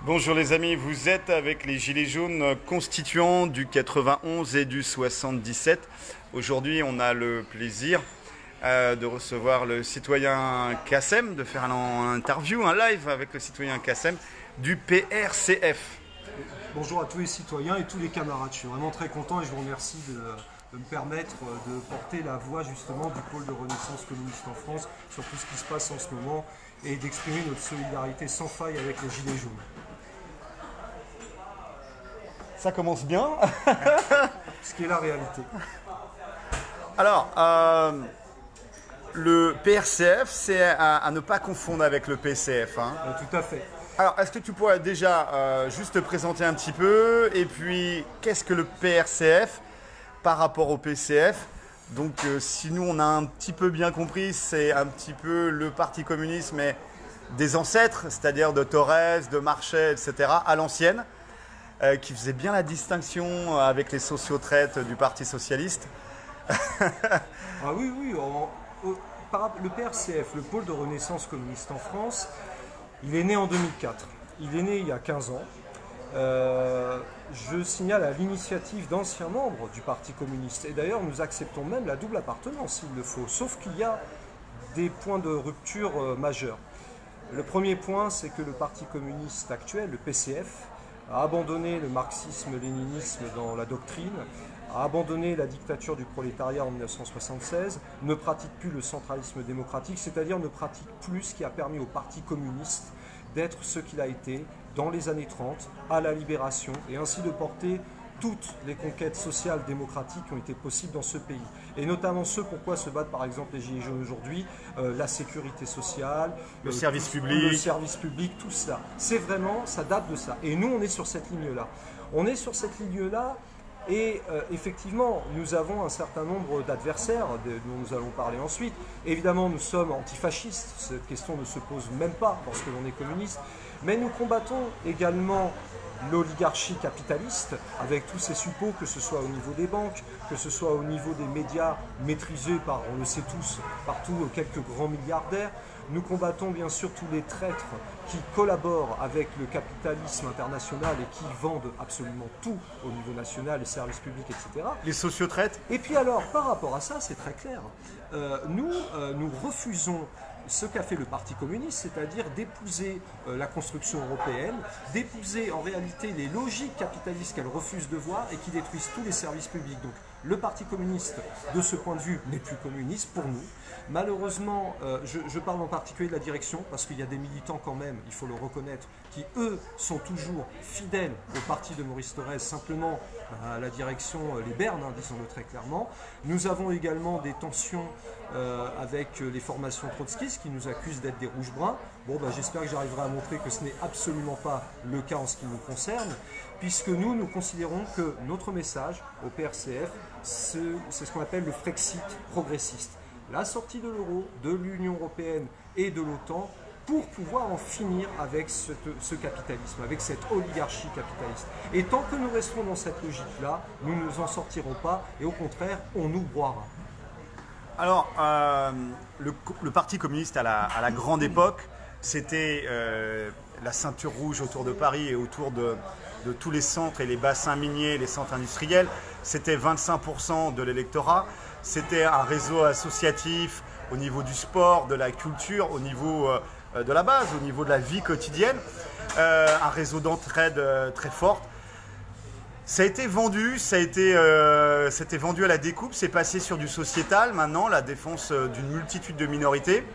Bonjour les amis, vous êtes avec les Gilets jaunes constituants du 91 et du 77. Aujourd'hui, on a le plaisir de recevoir le citoyen Kassem, de faire un interview, un live avec le citoyen Kassem du PRCF. Bonjour à tous les citoyens et tous les camarades. Je suis vraiment très content et je vous remercie de me permettre de porter la voix justement du pôle de Renaissance communiste en France sur tout ce qui se passe en ce moment et d'exprimer notre solidarité sans faille avec les Gilets jaunes. Ça commence bien. Ce qui est la réalité. Alors, le PRCF, c'est à ne pas confondre avec le PCF. Hein. Tout à fait. Alors, est-ce que tu pourrais déjà juste te présenter un petit peu, et puis qu'est-ce que le PRCF par rapport au PCF? Donc, si nous on a un petit peu bien compris, c'est un petit peu le Parti communiste, mais des ancêtres, c'est-à-dire de Thorez, de Marchais, etc., à l'ancienne, qui faisait bien la distinction avec les sociotraites du Parti socialiste. Ah oui, oui. Le PRCF, le pôle de Renaissance communiste en France, il est né en 2004. Il est né il y a 15 ans. Je signale à l'initiative d'anciens membres du Parti communiste. Et d'ailleurs, nous acceptons même la double appartenance s'il le faut. Sauf qu'il y a des points de rupture majeurs. Le premier point, c'est que le Parti communiste actuel, le PCF, a abandonné le marxisme-léninisme dans la doctrine, a abandonné la dictature du prolétariat en 1976, ne pratique plus le centralisme démocratique, c'est-à-dire ne pratique plus ce qui a permis au Parti communiste d'être ce qu'il a été dans les années 30, à la libération, et ainsi de porter toutes les conquêtes sociales démocratiques qui ont été possibles dans ce pays. Et notamment ce pourquoi se battent par exemple les Gilets jaunes aujourd'hui, la sécurité sociale, le service public, tout cela. C'est vraiment, ça date de ça. Et nous, on est sur cette ligne-là. On est sur cette ligne-là. Et effectivement, nous avons un certain nombre d'adversaires dont nous allons parler ensuite. Évidemment, nous sommes antifascistes, cette question ne se pose même pas parce que l'on est communiste. Mais nous combattons également l'oligarchie capitaliste avec tous ces suppôts, que ce soit au niveau des banques, que ce soit au niveau des médias maîtrisés par, on le sait tous, partout quelques grands milliardaires. Nous combattons bien sûr tous les traîtres qui collaborent avec le capitalisme international et qui vendent absolument tout au niveau national, les services publics, etc. Les sociotraites. Et puis alors, par rapport à ça, c'est très clair. Nous refusons ce qu'a fait le Parti communiste, c'est-à-dire d'épouser la construction européenne, d'épouser en réalité les logiques capitalistes qu'elle refuse de voir et qui détruisent tous les services publics. Donc le Parti communiste, de ce point de vue, n'est plus communiste pour nous. Malheureusement, je parle en particulier de la direction, parce qu'il y a des militants quand même, il faut le reconnaître, qui eux sont toujours fidèles au parti de Maurice Thorez, simplement à la direction les bernes, hein, disons-le très clairement. Nous avons également des tensions avec les formations trotskistes qui nous accusent d'être des rouges-bruns. Bon, j'espère que j'arriverai à montrer que ce n'est absolument pas le cas en ce qui nous concerne, puisque nous considérons que notre message au PRCF, c'est ce qu'on appelle le Frexit progressiste. La sortie de l'euro, de l'Union européenne et de l'OTAN pour pouvoir en finir avec ce capitalisme, avec cette oligarchie capitaliste. Et tant que nous resterons dans cette logique-là, nous ne nous en sortirons pas et au contraire, on nous broiera. Alors, le Parti communiste à la grande époque, c'était la ceinture rouge autour de Paris et autour de tous les centres et les bassins miniers, les centres industriels. C'était 25% de l'électorat. C'était un réseau associatif au niveau du sport, de la culture, au niveau de la base, au niveau de la vie quotidienne. Un réseau d'entraide très forte. Ça a été vendu, c'était vendu à la découpe, c'est passé sur du sociétal maintenant, la défense d'une multitude de minorités.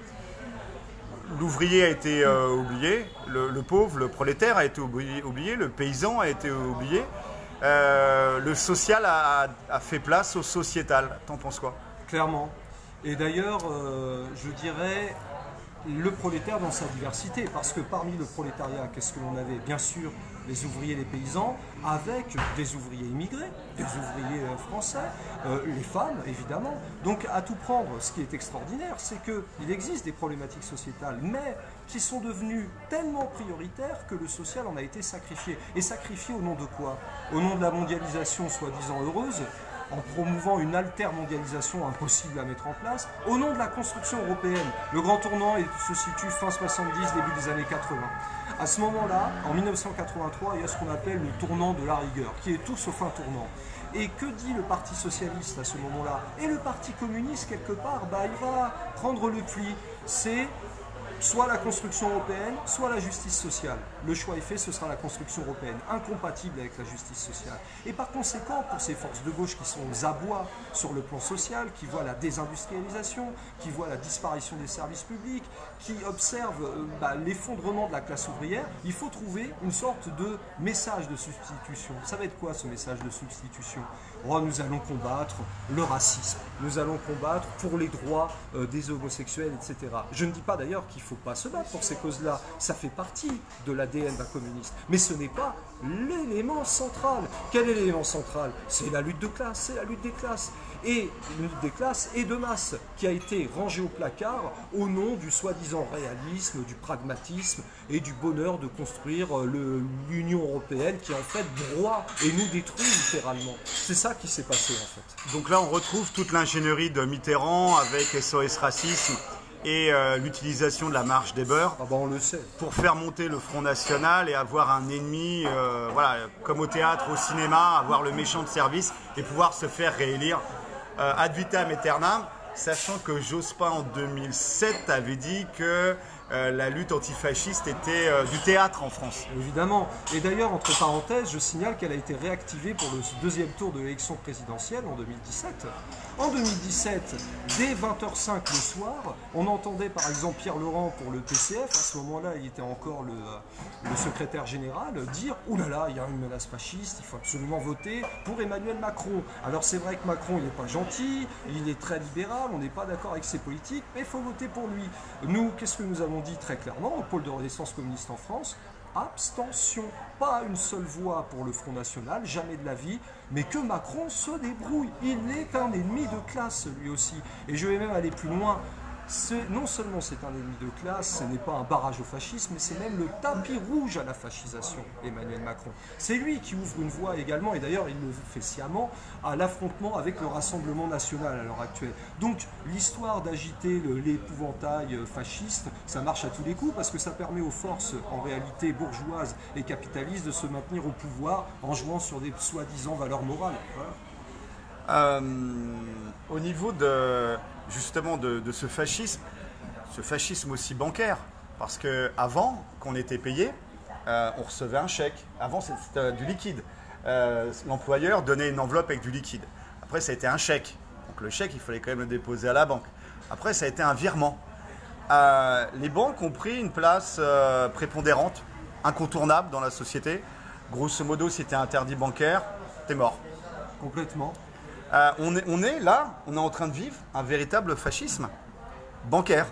L'ouvrier a été oublié, le pauvre, le prolétaire a été oublié, le paysan a été oublié. Le social a fait place au sociétal. T'en penses quoi? Clairement. Et d'ailleurs, je dirais le prolétaire dans sa diversité, parce que parmi le prolétariat, qu'est-ce que l'on avait? Bien sûr, les ouvriers, les paysans, avec des ouvriers immigrés, des ouvriers français, les femmes, évidemment. Donc, à tout prendre, ce qui est extraordinaire, c'est qu'il existe des problématiques sociétales, mais qui sont devenues tellement prioritaires que le social en a été sacrifié. Et sacrifié au nom de quoi? Au nom de la mondialisation soi-disant heureuse, en promouvant une altermondialisation impossible à mettre en place, au nom de la construction européenne. Le grand tournant se situe fin 70, début des années 80. À ce moment-là, en 1983, il y a ce qu'on appelle le tournant de la rigueur, qui est tout sauf un tournant. Et que dit le Parti socialiste à ce moment-là? Et le Parti communiste, quelque part, il va prendre le pli. C'est soit la construction européenne, soit la justice sociale. Le choix est fait, ce sera la construction européenne, incompatible avec la justice sociale. Et par conséquent, pour ces forces de gauche qui sont aux abois sur le plan social, qui voient la désindustrialisation, qui voient la disparition des services publics, qui observent l'effondrement de la classe ouvrière, il faut trouver une sorte de message de substitution. Ça va être quoi ce message de substitution? Nous allons combattre le racisme, nous allons combattre pour les droits des homosexuels, etc. Je ne dis pas d'ailleurs qu'il ne faut pas se battre pour ces causes-là, ça fait partie de l'ADN d'un communiste. Mais ce n'est pas l'élément central. Quel est l'élément central? C'est la lutte de classe, c'est la lutte des classes. Et une lutte des classes et de masse qui a été rangée au placard au nom du soi-disant réalisme, du pragmatisme et du bonheur de construire l'Union européenne qui en fait broie et nous détruit littéralement. C'est ça qui s'est passé en fait. Donc là on retrouve toute l'ingénierie de Mitterrand avec SOS Racisme et l'utilisation de la marche des beurs on le sait. Pour faire monter le Front National et avoir un ennemi, voilà, comme au théâtre, au cinéma, avoir le méchant de service et pouvoir se faire réélire ad vitam aeternam, sachant que Jospin en 2007 avait dit que la lutte antifasciste était du théâtre en France. Évidemment. Et d'ailleurs, entre parenthèses, je signale qu'elle a été réactivée pour le deuxième tour de l'élection présidentielle en 2017. En 2017, dès 20h05 le soir, on entendait par exemple Pierre Laurent pour le PCF, à ce moment-là il était encore le secrétaire général, dire « Ouh là là, il y a une menace fasciste, il faut absolument voter pour Emmanuel Macron ». Alors c'est vrai que Macron il n'est pas gentil, il est très libéral, on n'est pas d'accord avec ses politiques, mais il faut voter pour lui. Nous, qu'est-ce que nous avons dit très clairement au pôle de Renaissance communiste en France? Abstention, pas une seule voix pour le Front National, jamais de la vie, mais que Macron se débrouille. Il est un ennemi de classe lui aussi. Et je vais même aller plus loin. Non seulement c'est un ennemi de classe, ce n'est pas un barrage au fascisme, mais c'est même le tapis rouge à la fascisation, Emmanuel Macron. C'est lui qui ouvre une voie également, et d'ailleurs il le fait sciemment, à l'affrontement avec le Rassemblement national à l'heure actuelle. Donc l'histoire d'agiter l'épouvantail fasciste, ça marche à tous les coups, parce que ça permet aux forces, en réalité bourgeoises et capitalistes, de se maintenir au pouvoir en jouant sur des soi-disant valeurs morales. Voilà. Au niveau de, justement de ce fascisme aussi bancaire, parce qu'avant qu'on était payé, on recevait un chèque. Avant c'était du liquide. L'employeur donnait une enveloppe avec du liquide. Après ça a été un chèque. Donc le chèque il fallait quand même le déposer à la banque. Après ça a été un virement. Les banques ont pris une place prépondérante, incontournable dans la société. Grosso modo, si tu es interdit bancaire, t'es mort. Complètement. On est là, on est en train de vivre un véritable fascisme bancaire.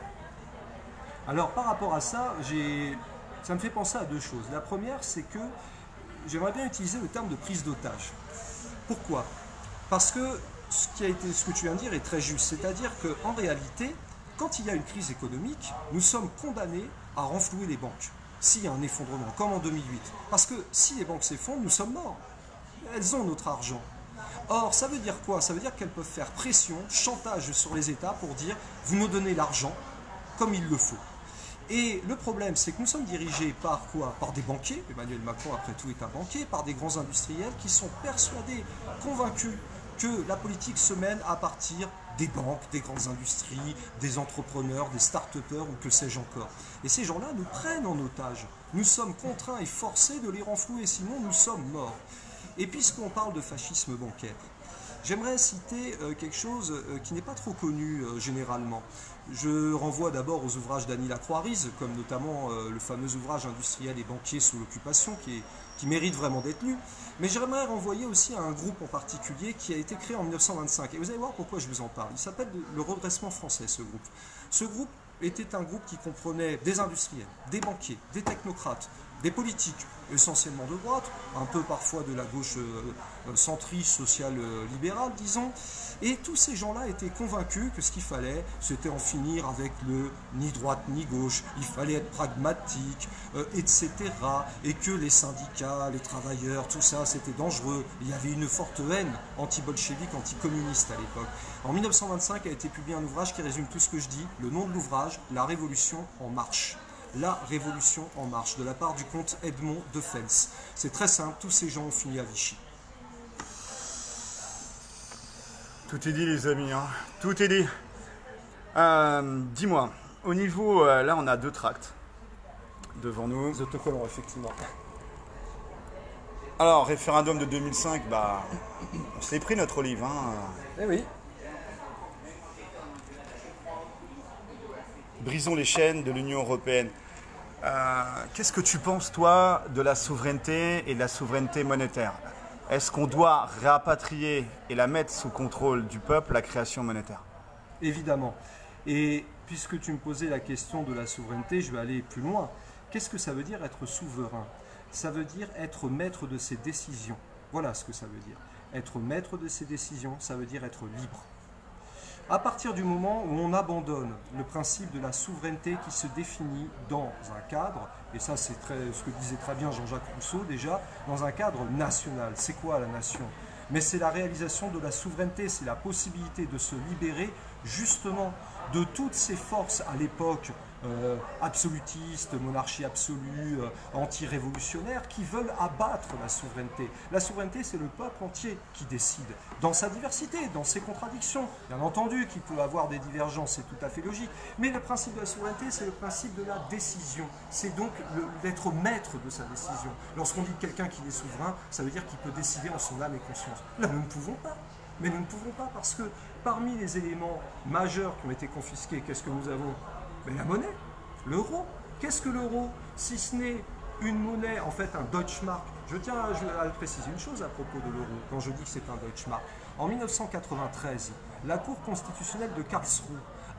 Alors par rapport à ça, ça me fait penser à deux choses. La première, c'est que j'aimerais bien utiliser le terme de prise d'otage. Pourquoi? Parce que ce que tu viens de dire est très juste. C'est-à-dire qu'en réalité, quand il y a une crise économique, nous sommes condamnés à renflouer les banques. S'il y a un effondrement, comme en 2008. Parce que si les banques s'effondrent, nous sommes morts. Elles ont notre argent. Or, ça veut dire quoi? Ça veut dire qu'elles peuvent faire pression, chantage sur les États pour dire « vous nous donnez l'argent comme il le faut ». Et le problème, c'est que nous sommes dirigés par quoi? Par des banquiers, Emmanuel Macron après tout est un banquier, par des grands industriels qui sont persuadés, convaincus que la politique se mène à partir des banques, des grandes industries, des entrepreneurs, des start-upers ou que sais-je encore. Et ces gens-là nous prennent en otage. Nous sommes contraints et forcés de les renflouer, sinon nous sommes morts. Et puisqu'on parle de fascisme bancaire, j'aimerais citer quelque chose qui n'est pas trop connu généralement. Je renvoie d'abord aux ouvrages d'Annie Lacroix-Rize, comme notamment le fameux ouvrage Industriels et banquiers sous l'occupation, qui mérite vraiment d'être lu. Mais j'aimerais renvoyer aussi à un groupe en particulier qui a été créé en 1925. Et vous allez voir pourquoi je vous en parle. Il s'appelle le Redressement français, ce groupe. Ce groupe était un groupe qui comprenait des industriels, des banquiers, des technocrates, des politiques, essentiellement de droite, un peu parfois de la gauche centriste, sociale-libérale, disons. Et tous ces gens-là étaient convaincus que ce qu'il fallait, c'était en finir avec le ni droite ni gauche, il fallait être pragmatique, etc. Et que les syndicats, les travailleurs, tout ça, c'était dangereux. Il y avait une forte haine anti-bolchevique, anti-communiste à l'époque. En 1925 a été publié un ouvrage qui résume tout ce que je dis, le nom de l'ouvrage, La Révolution en marche. La Révolution en marche, de la part du comte Edmond de Fels. C'est très simple, tous ces gens ont fini à Vichy. Tout est dit les amis, hein. Tout est dit. Dis-moi, au niveau, là on a 2 tracts devant nous. Les autocollants, effectivement. Alors, référendum de 2005, bah, on se l'est pris notre olive. Hein. Eh oui. Brisons les chaînes de l'Union européenne. Qu'est-ce que tu penses, toi, de la souveraineté et de la souveraineté monétaire? Est-ce qu'on doit rapatrier et la mettre sous contrôle du peuple, la création monétaire? Évidemment. Et puisque tu me posais la question de la souveraineté, je vais aller plus loin. Qu'est-ce que ça veut dire être souverain? Ça veut dire être maître de ses décisions. Voilà ce que ça veut dire. Être maître de ses décisions, ça veut dire être libre. À partir du moment où on abandonne le principe de la souveraineté qui se définit dans un cadre, et ça c'est ce que disait très bien Jean-Jacques Rousseau déjà, dans un cadre national. C'est quoi la nation? Mais c'est la réalisation de la souveraineté, c'est la possibilité de se libérer justement de toutes ces forces à l'époque absolutistes, monarchie absolue, anti-révolutionnaires, qui veulent abattre la souveraineté. La souveraineté, c'est le peuple entier qui décide, dans sa diversité, dans ses contradictions. Bien entendu qu'il peut avoir des divergences, c'est tout à fait logique, mais le principe de la souveraineté, c'est le principe de la décision. C'est donc d'être maître de sa décision. Lorsqu'on dit de quelqu'un qu'il est souverain, ça veut dire qu'il peut décider en son âme et conscience. Là, nous ne pouvons pas. Mais nous ne pouvons pas parce que parmi les éléments majeurs qui ont été confisqués, qu'est-ce que nous avons? Mais la monnaie, l'euro. Qu'est-ce que l'euro? Si ce n'est une monnaie, en fait un Deutschmark. Je tiens à préciser une chose à propos de l'euro, quand je dis que c'est un Deutschmark. En 1993, la Cour constitutionnelle de Karlsruhe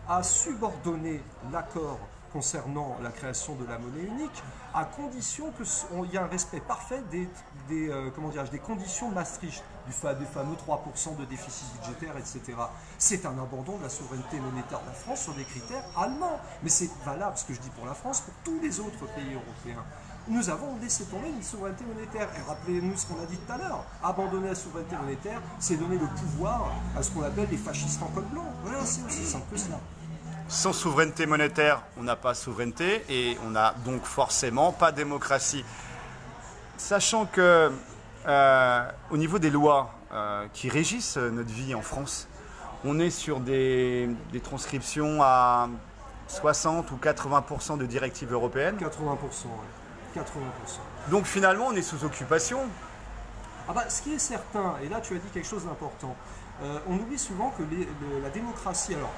a subordonné l'accord concernant la création de la monnaie unique, à condition qu'il y ait un respect parfait des conditions Maastricht, des fameux 3% de déficit budgétaire, etc. C'est un abandon de la souveraineté monétaire de la France sur des critères allemands. Mais c'est valable, ce que je dis pour la France, pour tous les autres pays européens. Nous avons laissé tomber une souveraineté monétaire. Et rappelez-nous ce qu'on a dit tout à l'heure. Abandonner la souveraineté monétaire, c'est donner le pouvoir à ce qu'on appelle les fascistes en col blanc. Voilà, c'est aussi simple que cela. Sans souveraineté monétaire, on n'a pas souveraineté et on n'a donc forcément pas démocratie. Sachant que au niveau des lois qui régissent notre vie en France, on est sur des transcriptions à 60 ou 80% de directives européennes. 80%, oui. 80%. Donc finalement, on est sous occupation. Ah bah, ce qui est certain, et là tu as dit quelque chose d'important, on oublie souvent que la démocratie, alors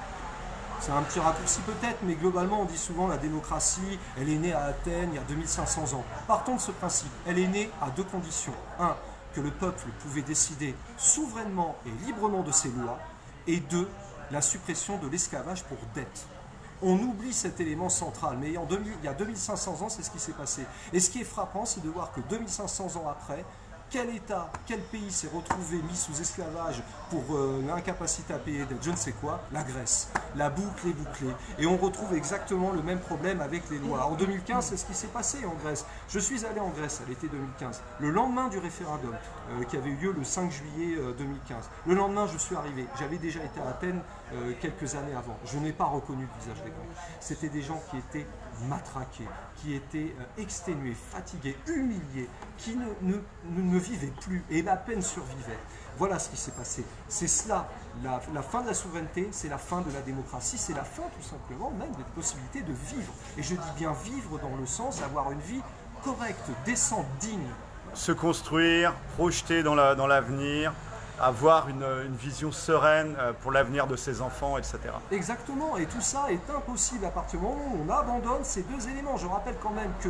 c'est un petit raccourci peut-être, mais globalement on dit souvent la démocratie, elle est née à Athènes il y a 2500 ans. Partons de ce principe, elle est née à 2 conditions. 1, que le peuple pouvait décider souverainement et librement de ses lois, et 2, la suppression de l'esclavage pour dette. On oublie cet élément central, mais il y a 2500 ans, c'est ce qui s'est passé. Et ce qui est frappant, c'est de voir que 2500 ans après, quel État, quel pays s'est retrouvé mis sous esclavage pour l'incapacité à payer dette, je ne sais quoi? La Grèce. La boucle est bouclée. Et on retrouve exactement le même problème avec les lois. En 2015, c'est ce qui s'est passé en Grèce. Je suis allé en Grèce à l'été 2015, le lendemain du référendum qui avait eu lieu le 5 juillet 2015. Le lendemain, je suis arrivé. J'avais déjà été à Athènes quelques années avant. Je n'ai pas reconnu le visage des Grecs. C'était des gens qui étaient matraqués, qui étaient exténués, fatigués, humiliés, qui ne vivaient plus et à peine survivaient. Voilà ce qui s'est passé. C'est cela, la fin de la souveraineté, c'est la fin de la démocratie, c'est la fin tout simplement même des possibilités de vivre. Et je dis bien vivre dans le sens d'avoir une vie correcte, décente, digne. Se construire, projeter dans l'avenir, avoir une vision sereine pour l'avenir de ses enfants, etc. Exactement, et tout ça est impossible à partir du moment où on abandonne ces 2 éléments. Je rappelle quand même que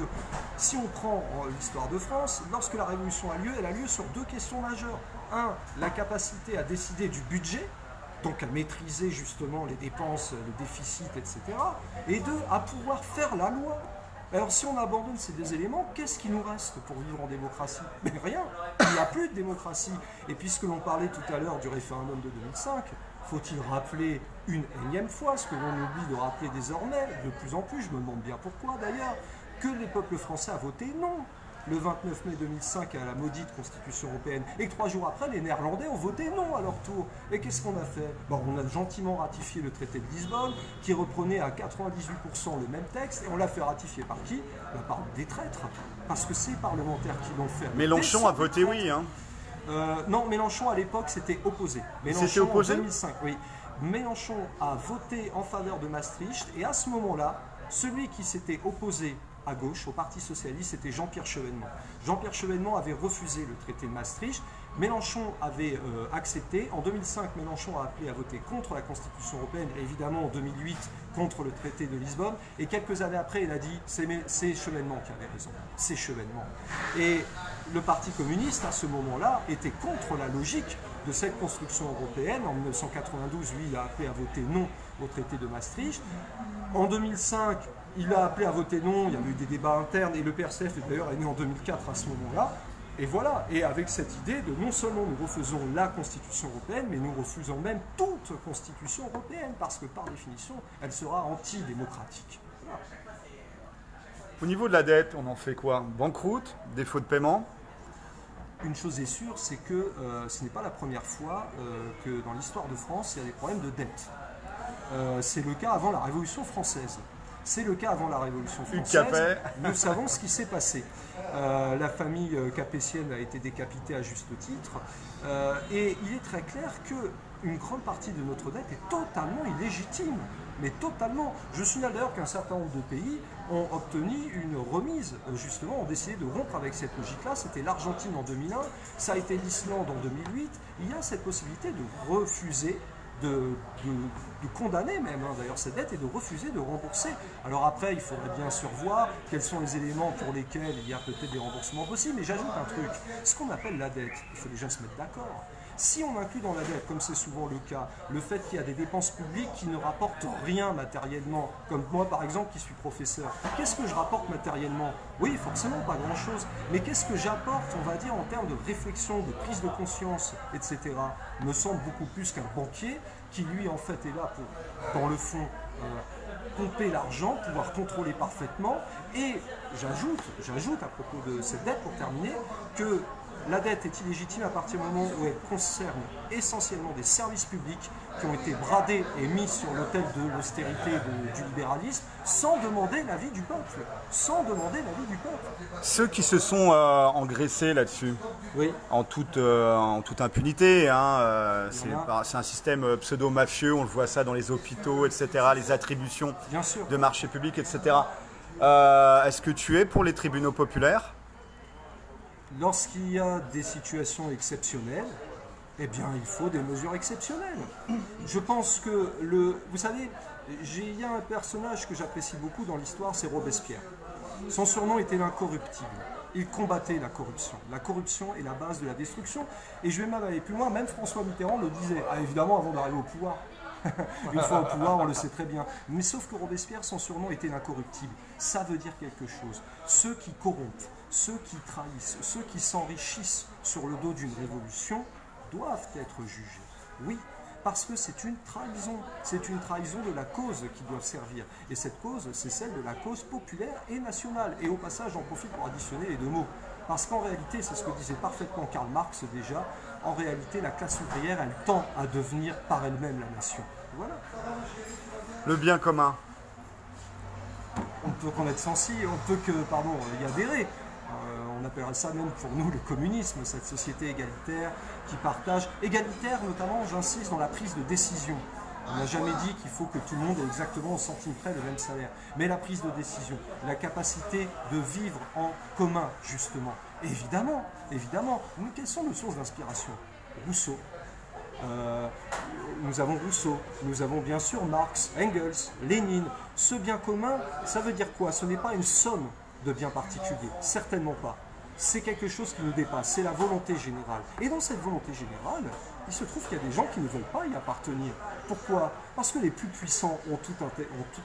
si on prend l'histoire de France, lorsque la Révolution a lieu, elle a lieu sur 2 questions majeures. 1, la capacité à décider du budget, donc à maîtriser justement les dépenses, le déficit, etc. Et 2, à pouvoir faire la loi. Alors si on abandonne ces 2 éléments, qu'est-ce qui nous reste pour vivre en démocratie? Mais rien, il n'y a plus de démocratie. Et puisque l'on parlait tout à l'heure du référendum de 2005, faut-il rappeler une énième fois, ce que l'on oublie de rappeler désormais, de plus en plus, je me demande bien pourquoi d'ailleurs, que les peuples français a voté non. le 29 mai 2005 à la maudite Constitution européenne, et que 3 jours après, les Néerlandais ont voté non à leur tour. Et qu'est-ce qu'on a fait? Bon, on a gentiment ratifié le traité de Lisbonne, qui reprenait à 98% le même texte, et on l'a fait ratifier par qui? Par des traîtres, parce que c'est les parlementaires qui l'ont fait. Mélenchon a voté oui, hein. Non, Mélenchon à l'époque s'était opposé. C'était opposé en 2005, oui. Mélenchon a voté en faveur de Maastricht, et à ce moment-là, celui qui s'était opposé à gauche, au Parti Socialiste, c'était Jean-Pierre Chevènement. Jean-Pierre Chevènement avait refusé le traité de Maastricht, Mélenchon avait accepté. En 2005, Mélenchon a appelé à voter contre la Constitution européenne, et évidemment en 2008 contre le traité de Lisbonne, et quelques années après, il a dit c'est Chevènement qui avait raison, c'est Chevènement. Et le Parti communiste, à ce moment-là, était contre la logique de cette construction européenne. En 1992, lui, il a appelé à voter non au traité de Maastricht. En 2005, il a appelé à voter non, il y a eu des débats internes, et le PRCF d'ailleurs est né en 2004 à ce moment-là. Et voilà, et avec cette idée de non seulement nous refusons la Constitution européenne, mais nous refusons même toute Constitution européenne, parce que par définition, elle sera antidémocratique. Voilà. Au niveau de la dette, on en fait quoi? Banqueroute, défaut de paiement? Une chose est sûre, c'est que ce n'est pas la première fois que dans l'histoire de France, il y a des problèmes de dette. C'est le cas avant la Révolution française. C'est le cas avant la Révolution française. Nous savons ce qui s'est passé. La famille capétienne a été décapitée à juste titre. Et il est très clair qu'une grande partie de notre dette est totalement illégitime. Mais totalement. Je signale d'ailleurs qu'un certain nombre de pays ont obtenu une remise, justement, ont décidé de rompre avec cette logique-là. C'était l'Argentine en 2001, ça a été l'Islande en 2008. Il y a cette possibilité de refuser, de condamner même d'ailleurs cette dette et de refuser de rembourser. Alors après, il faudrait bien survoir quels sont les éléments pour lesquels il y a peut-être des remboursements possibles. Mais j'ajoute un truc, ce qu'on appelle la dette, il faut déjà se mettre d'accord. Si on inclut dans la dette, comme c'est souvent le cas, le fait qu'il y a des dépenses publiques qui ne rapportent rien matériellement, comme moi par exemple qui suis professeur, qu'est-ce que je rapporte matériellement? Oui, forcément pas grand-chose, mais qu'est-ce que j'apporte, on va dire, en termes de réflexion, de prise de conscience, etc., me semble beaucoup plus qu'un banquier qui lui en fait est là pour, dans le fond, pomper l'argent, pouvoir contrôler parfaitement. Et j'ajoute à propos de cette dette, pour terminer, que la dette est illégitime à partir du moment où elle concerne essentiellement des services publics qui ont été bradés et mis sur l'autel de l'austérité du libéralisme sans demander l'avis du peuple. Sans demander l'avis du peuple. Ceux qui se sont engraissés là-dessus, oui, en toute impunité, hein, c'est un système pseudo-mafieux, on le voit ça dans les hôpitaux, etc., les attributions de marchés publics, etc. Est-ce que tu es pour les tribunaux populaires ? Lorsqu'il y a des situations exceptionnelles, eh bien, il faut des mesures exceptionnelles. Je pense que, vous savez, il y a un personnage que j'apprécie beaucoup dans l'histoire, c'est Robespierre. Son surnom était l'incorruptible. Il combattait la corruption. La corruption est la base de la destruction. Et je vais même aller plus loin, même François Mitterrand le disait, évidemment avant d'arriver au pouvoir. Une fois au pouvoir, on le sait très bien. Mais sauf que Robespierre, son surnom était l'incorruptible. Ça veut dire quelque chose. Ceux qui corrompent, ceux qui trahissent, ceux qui s'enrichissent sur le dos d'une révolution doivent être jugés. Oui, parce que c'est une trahison de la cause qu'ils doivent servir. Et cette cause, c'est celle de la cause populaire et nationale. Et au passage, j'en profite pour additionner les deux mots. Parce qu'en réalité, c'est ce que disait parfaitement Karl Marx déjà, en réalité, la classe ouvrière, elle tend à devenir par elle-même la nation. Voilà. Le bien commun. On ne peut qu'en être sensible, on ne peut que, y adhérer. On appellerait ça même pour nous le communisme, cette société égalitaire qui partage. Égalitaire notamment, j'insiste, dans la prise de décision. On n'a jamais dit qu'il faut que tout le monde ait exactement au centime près le même salaire. Mais la prise de décision, la capacité de vivre en commun, justement. Évidemment, évidemment. Mais quelles sont nos sources d'inspiration? Rousseau. Nous avons Rousseau, nous avons bien sûr Marx, Engels, Lénine. Ce bien commun, ça veut dire quoi? Ce n'est pas une somme de biens particuliers, certainement pas. C'est quelque chose qui nous dépasse, c'est la volonté générale. Et dans cette volonté générale, il se trouve qu'il y a des gens qui ne veulent pas y appartenir. Pourquoi? Parce que les plus puissants ont tout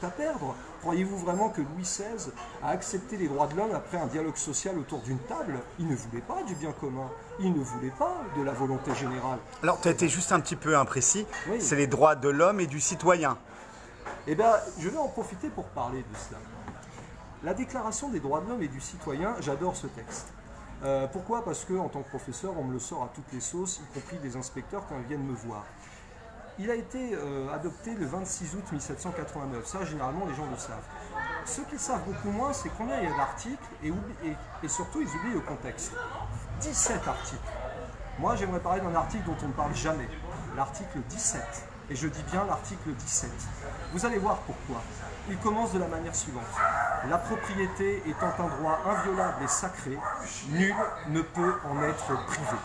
à perdre. Croyez-vous vraiment que Louis XVI a accepté les droits de l'homme après un dialogue social autour d'une table? Il ne voulait pas du bien commun, il ne voulait pas de la volonté générale. Alors, tu as été juste un petit peu imprécis, oui. C'est les droits de l'homme et du citoyen. Eh bien, je vais en profiter pour parler de cela. La Déclaration des droits de l'homme et du citoyen, j'adore ce texte. Pourquoi? Parce que en tant que professeur, on me le sort à toutes les sauces, y compris des inspecteurs quand ils viennent me voir. Il a été adopté le 26 août 1789, ça généralement les gens le savent. Ceux qui savent beaucoup moins, c'est combien il y a d'articles et surtout ils oublient le contexte. 17 articles. Moi j'aimerais parler d'un article dont on ne parle jamais, l'article 17. Et je dis bien l'article 17. Vous allez voir pourquoi. Il commence de la manière suivante. La propriété étant un droit inviolable et sacré, nul ne peut en être privé.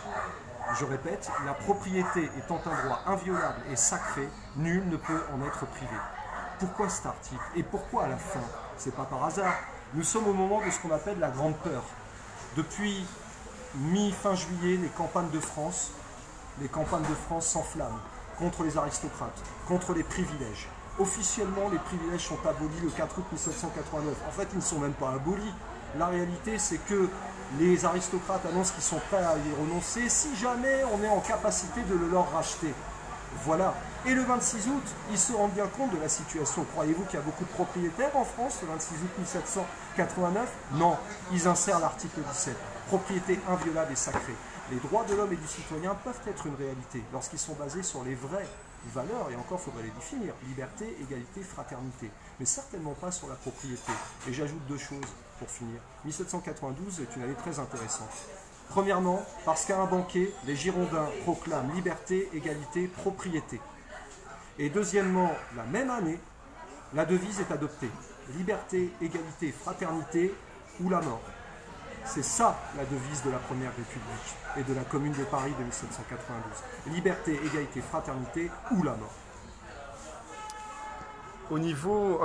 Je répète, la propriété étant un droit inviolable et sacré, nul ne peut en être privé. Pourquoi cet article? Et pourquoi à la fin? C'est pas par hasard. Nous sommes au moment de ce qu'on appelle la Grande Peur. Depuis mi-fin juillet, les campagnes de France s'enflamment contre les aristocrates, contre les privilèges. Officiellement, les privilèges sont abolis le 4 août 1789. En fait, ils ne sont même pas abolis. La réalité, c'est que les aristocrates annoncent qu'ils sont prêts à y renoncer si jamais on est en capacité de le leur racheter. Voilà. Et le 26 août, ils se rendent bien compte de la situation. Croyez-vous qu'il y a beaucoup de propriétaires en France le 26 août 1789? Non. Ils insèrent l'article 17. Propriété inviolable et sacrée. Les droits de l'homme et du citoyen peuvent être une réalité lorsqu'ils sont basés sur les vraies valeurs, et encore faudrait les définir, liberté, égalité, fraternité, mais certainement pas sur la propriété. Et j'ajoute deux choses pour finir. 1792 est une année très intéressante. Premièrement, parce qu'à un banquet, les Girondins proclament liberté, égalité, propriété. Et deuxièmement, la même année, la devise est adoptée. Liberté, égalité, fraternité ou la mort. C'est ça la devise de la Première République et de la Commune de Paris de 1792. Liberté, égalité, fraternité ou la mort. Au niveau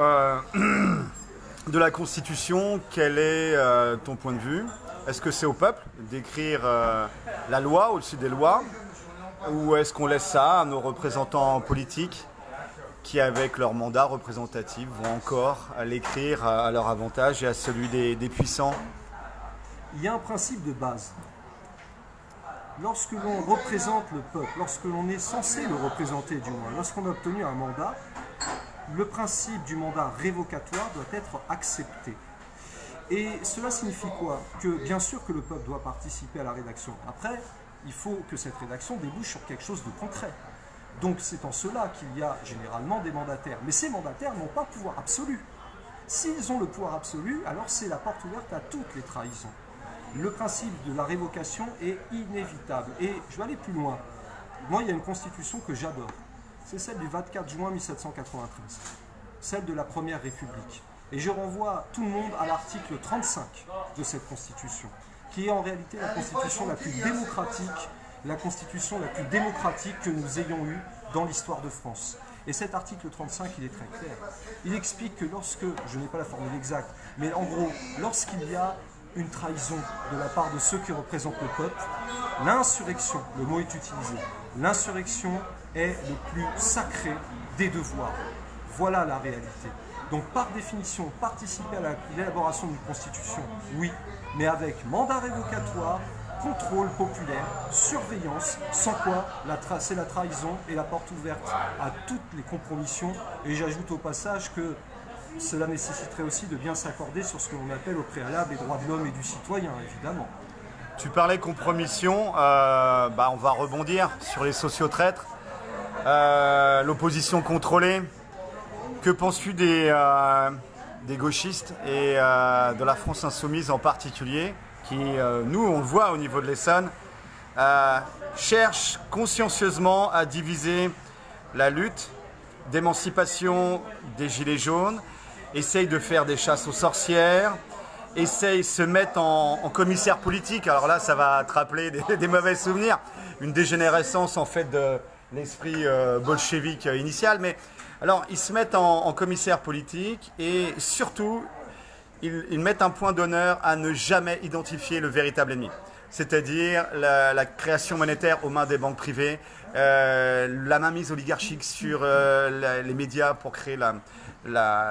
de la Constitution, quel est ton point de vue? Est-ce que c'est au peuple d'écrire la loi au-dessus des lois? Ou est-ce qu'on laisse ça à nos représentants politiques qui, avec leur mandat représentatif, vont encore l'écrire à leur avantage et à celui des puissants? Il y a un principe de base. Lorsque l'on représente le peuple, lorsque l'on est censé le représenter du moins, lorsqu'on a obtenu un mandat, le principe du mandat révocatoire doit être accepté. Et cela signifie quoi? Que bien sûr que le peuple doit participer à la rédaction. Après, il faut que cette rédaction débouche sur quelque chose de concret. Donc c'est en cela qu'il y a généralement des mandataires. Mais ces mandataires n'ont pas pouvoir absolu. S'ils ont le pouvoir absolu, alors c'est la porte ouverte à toutes les trahisons. Le principe de la révocation est inévitable. Et je vais aller plus loin. Moi, il y a une constitution que j'adore. C'est celle du 24 juin 1793. Celle de la Première République. Et je renvoie tout le monde à l'article 35 de cette constitution, qui est en réalité la constitution la plus démocratique, que nous ayons eue dans l'histoire de France. Et cet article 35, il est très clair. Il explique que lorsque, je n'ai pas la formule exacte, mais en gros, lorsqu'il y a une trahison de la part de ceux qui représentent le peuple, l'insurrection, le mot est utilisé, l'insurrection est le plus sacré des devoirs. Voilà la réalité. Donc par définition, participer à l'élaboration d'une constitution, oui, mais avec mandat révocatoire, contrôle populaire, surveillance, sans quoi c'est la trahison et la porte ouverte à toutes les compromissions. Et j'ajoute au passage que cela nécessiterait aussi de bien s'accorder sur ce que l'on appelle au préalable les droits de l'homme et du citoyen, évidemment. Tu parlais compromission, on va rebondir sur les sociotraîtres, l'opposition contrôlée. Que penses-tu des gauchistes et de la France insoumise en particulier, qui, nous, on le voit au niveau de l'Essonne, cherchent consciencieusement à diviser la lutte d'émancipation des Gilets jaunes, essayent de faire des chasses aux sorcières, essayent de se mettre en commissaire politique. Alors là, ça va te rappeler des mauvais souvenirs, une dégénérescence en fait de l'esprit bolchevique initial. Mais alors, ils se mettent en commissaire politique et surtout, ils mettent un point d'honneur à ne jamais identifier le véritable ennemi. C'est-à-dire la création monétaire aux mains des banques privées, la mainmise oligarchique sur les médias pour créer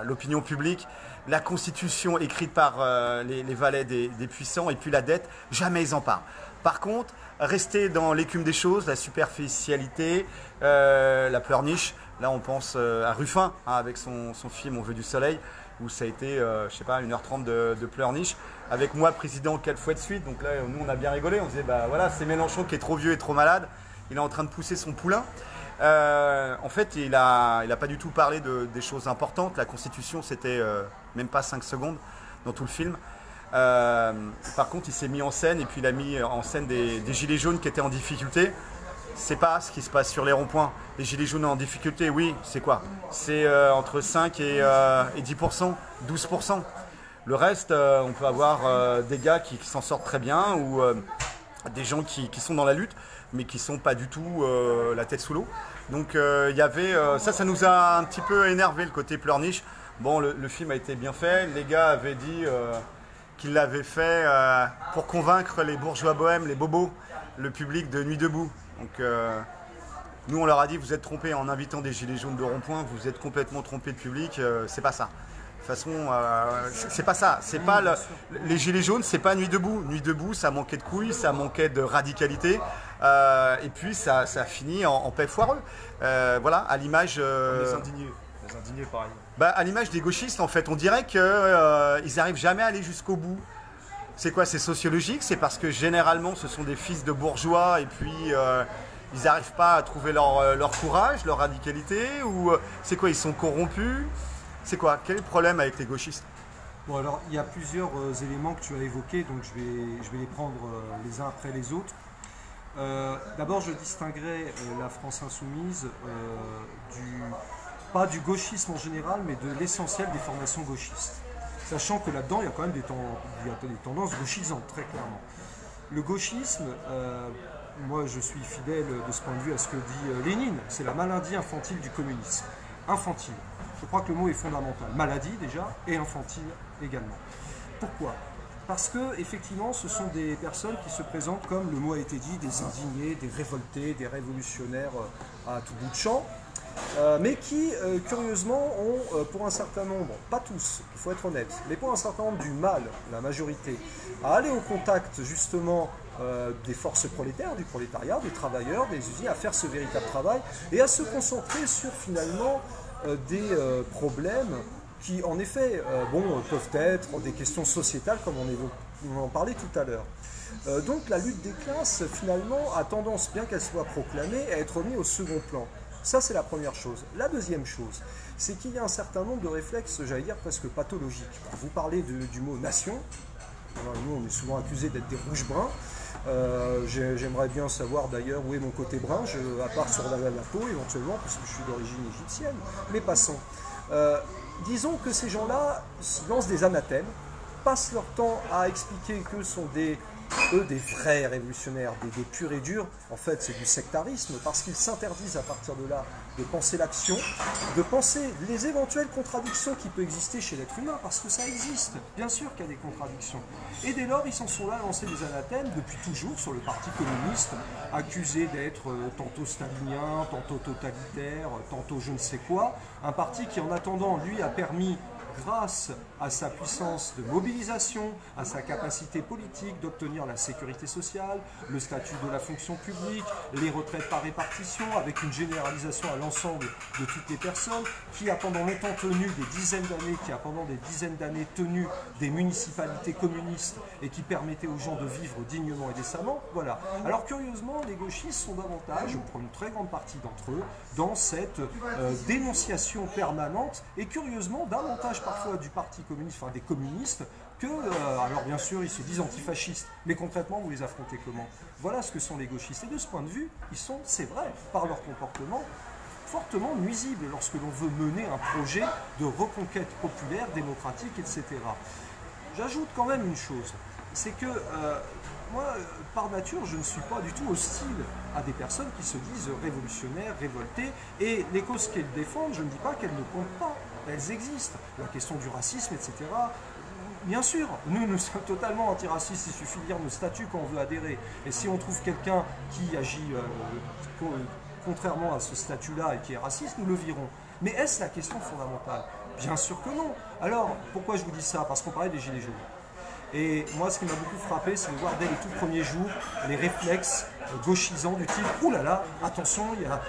l'opinion publique, la constitution écrite par les valets des puissants et puis la dette, jamais ils en parlent. Par contre, rester dans l'écume des choses, la superficialité, la pleurniche, là on pense à Ruffin avec son film On veut du soleil, où ça a été, je sais pas, 1h30 de pleurniche. Avec moi, président, 4 fois de suite. Donc là, nous, on a bien rigolé. On disait, bah voilà, c'est Mélenchon qui est trop vieux et trop malade. Il est en train de pousser son poulain. En fait, il a pas du tout parlé des choses importantes. La Constitution, c'était même pas 5 secondes dans tout le film. Par contre, il s'est mis en scène et puis il a mis en scène des gilets jaunes qui étaient en difficulté. C'est pas ce qui se passe sur les ronds-points. Les gilets jaunes en difficulté, oui, c'est quoi? C'est entre 5 et 10%, 12%. Le reste, on peut avoir des gars qui s'en sortent très bien ou des gens qui sont dans la lutte, mais qui sont pas du tout la tête sous l'eau. Donc il y avait ça nous a un petit peu énervé, le côté pleurniche. Bon, le film a été bien fait. Les gars avaient dit qu'ils l'avaient fait pour convaincre les bourgeois bohèmes, les bobos, le public de Nuit debout. Donc nous, on leur a dit, vous êtes trompés en invitant des gilets jaunes de rond-point, vous êtes complètement trompés de public, c'est pas ça. De toute façon, c'est pas ça. C'est pas les gilets jaunes, c'est pas Nuit debout. Nuit debout, ça manquait de couilles, ça manquait de radicalité, et puis ça a fini en paix foireux. Voilà, à l'image. Les indignés, pareil. Bah, à l'image des gauchistes, en fait, on dirait qu'ils n'arrivent jamais à aller jusqu'au bout. C'est quoi? C'est sociologique? C'est parce que généralement, ce sont des fils de bourgeois et puis ils n'arrivent pas à trouver leur courage, leur radicalité? Ou c'est quoi? Ils sont corrompus? C'est quoi? Quel est le problème avec les gauchistes? Bon, alors, il y a plusieurs éléments que tu as évoqués, donc je vais les prendre les uns après les autres. D'abord, je distinguerais la France insoumise pas du gauchisme en général, mais de l'essentiel des formations gauchistes. Sachant que là-dedans, il y a quand même des tendances gauchisantes, très clairement. Le gauchisme, moi je suis fidèle de ce point de vue à ce que dit Lénine, c'est la maladie infantile du communisme. Infantile. Je crois que le mot est fondamental. Maladie déjà, et infantile également. Pourquoi? Parce que, effectivement, ce sont des personnes qui se présentent comme, le mot a été dit, des indignés, des révoltés, des révolutionnaires à tout bout de champ. Mais qui, curieusement, ont, pour un certain nombre, pas tous, il faut être honnête, mais pour un certain nombre du mal, la majorité, à aller au contact, justement, des forces prolétaires, du prolétariat, des travailleurs, des usines, à faire ce véritable travail, et à se concentrer sur, finalement, des problèmes qui, en effet, peuvent être des questions sociétales, comme on en parlait tout à l'heure. Donc, la lutte des classes, finalement, a tendance, bien qu'elle soit proclamée, à être mise au second plan. Ça, c'est la première chose. La deuxième chose, c'est qu'il y a un certain nombre de réflexes, j'allais dire presque pathologiques. Vous parlez du mot nation. Alors, nous, on est souvent accusés d'être des rouges-bruns. J'aimerais bien savoir d'ailleurs où est mon côté brun, à part sur la peau éventuellement, parce que je suis d'origine égyptienne. Mais passons. Disons que ces gens-là lancent des anathèmes, passent leur temps à expliquer que sont des vrais révolutionnaires, des purs et durs. En fait, c'est du sectarisme, parce qu'ils s'interdisent à partir de là de penser l'action, de penser les éventuelles contradictions qui peuvent exister chez l'être humain, parce que ça existe, bien sûr qu'il y a des contradictions. Et dès lors, ils s'en sont là à lancer des anathèmes depuis toujours sur le Parti communiste, accusé d'être tantôt stalinien, tantôt totalitaire, tantôt je ne sais quoi. Un parti qui, en attendant, lui, a permis, grâce à sa puissance de mobilisation, à sa capacité politique d'obtenir la sécurité sociale, le statut de la fonction publique, les retraites par répartition, avec une généralisation à l'ensemble de toutes les personnes, qui a pendant longtemps tenu des dizaines d'années, tenu des municipalités communistes et qui permettait aux gens de vivre dignement et décemment. Voilà. Alors curieusement, les gauchistes sont davantage, pour une très grande partie d'entre eux, dans cette dénonciation permanente et curieusement davantage parfois du Parti communiste, enfin des communistes, que, alors bien sûr, ils se disent antifascistes, mais concrètement, vous les affrontez comment? Voilà ce que sont les gauchistes. Et de ce point de vue, ils sont, c'est vrai, par leur comportement, fortement nuisibles lorsque l'on veut mener un projet de reconquête populaire, démocratique, etc. J'ajoute quand même une chose, c'est que moi, par nature, je ne suis pas du tout hostile à des personnes qui se disent révolutionnaires, révoltées, et les causes qu'elles défendent, je ne dis pas qu'elles ne comptent pas. Elles existent, la question du racisme, etc. Bien sûr, nous sommes totalement antiracistes, il suffit de lire nos statuts quand on veut adhérer. Et si on trouve quelqu'un qui agit contrairement à ce statut-là et qui est raciste, nous le virons. Mais est-ce la question fondamentale? Bien sûr que non. Alors, pourquoi je vous dis ça? Parce qu'on parlait des gilets jaunes. Et moi, ce qui m'a beaucoup frappé, c'est de voir dès les tout premiers jours les réflexes gauchisants du type « Ouh là là, attention,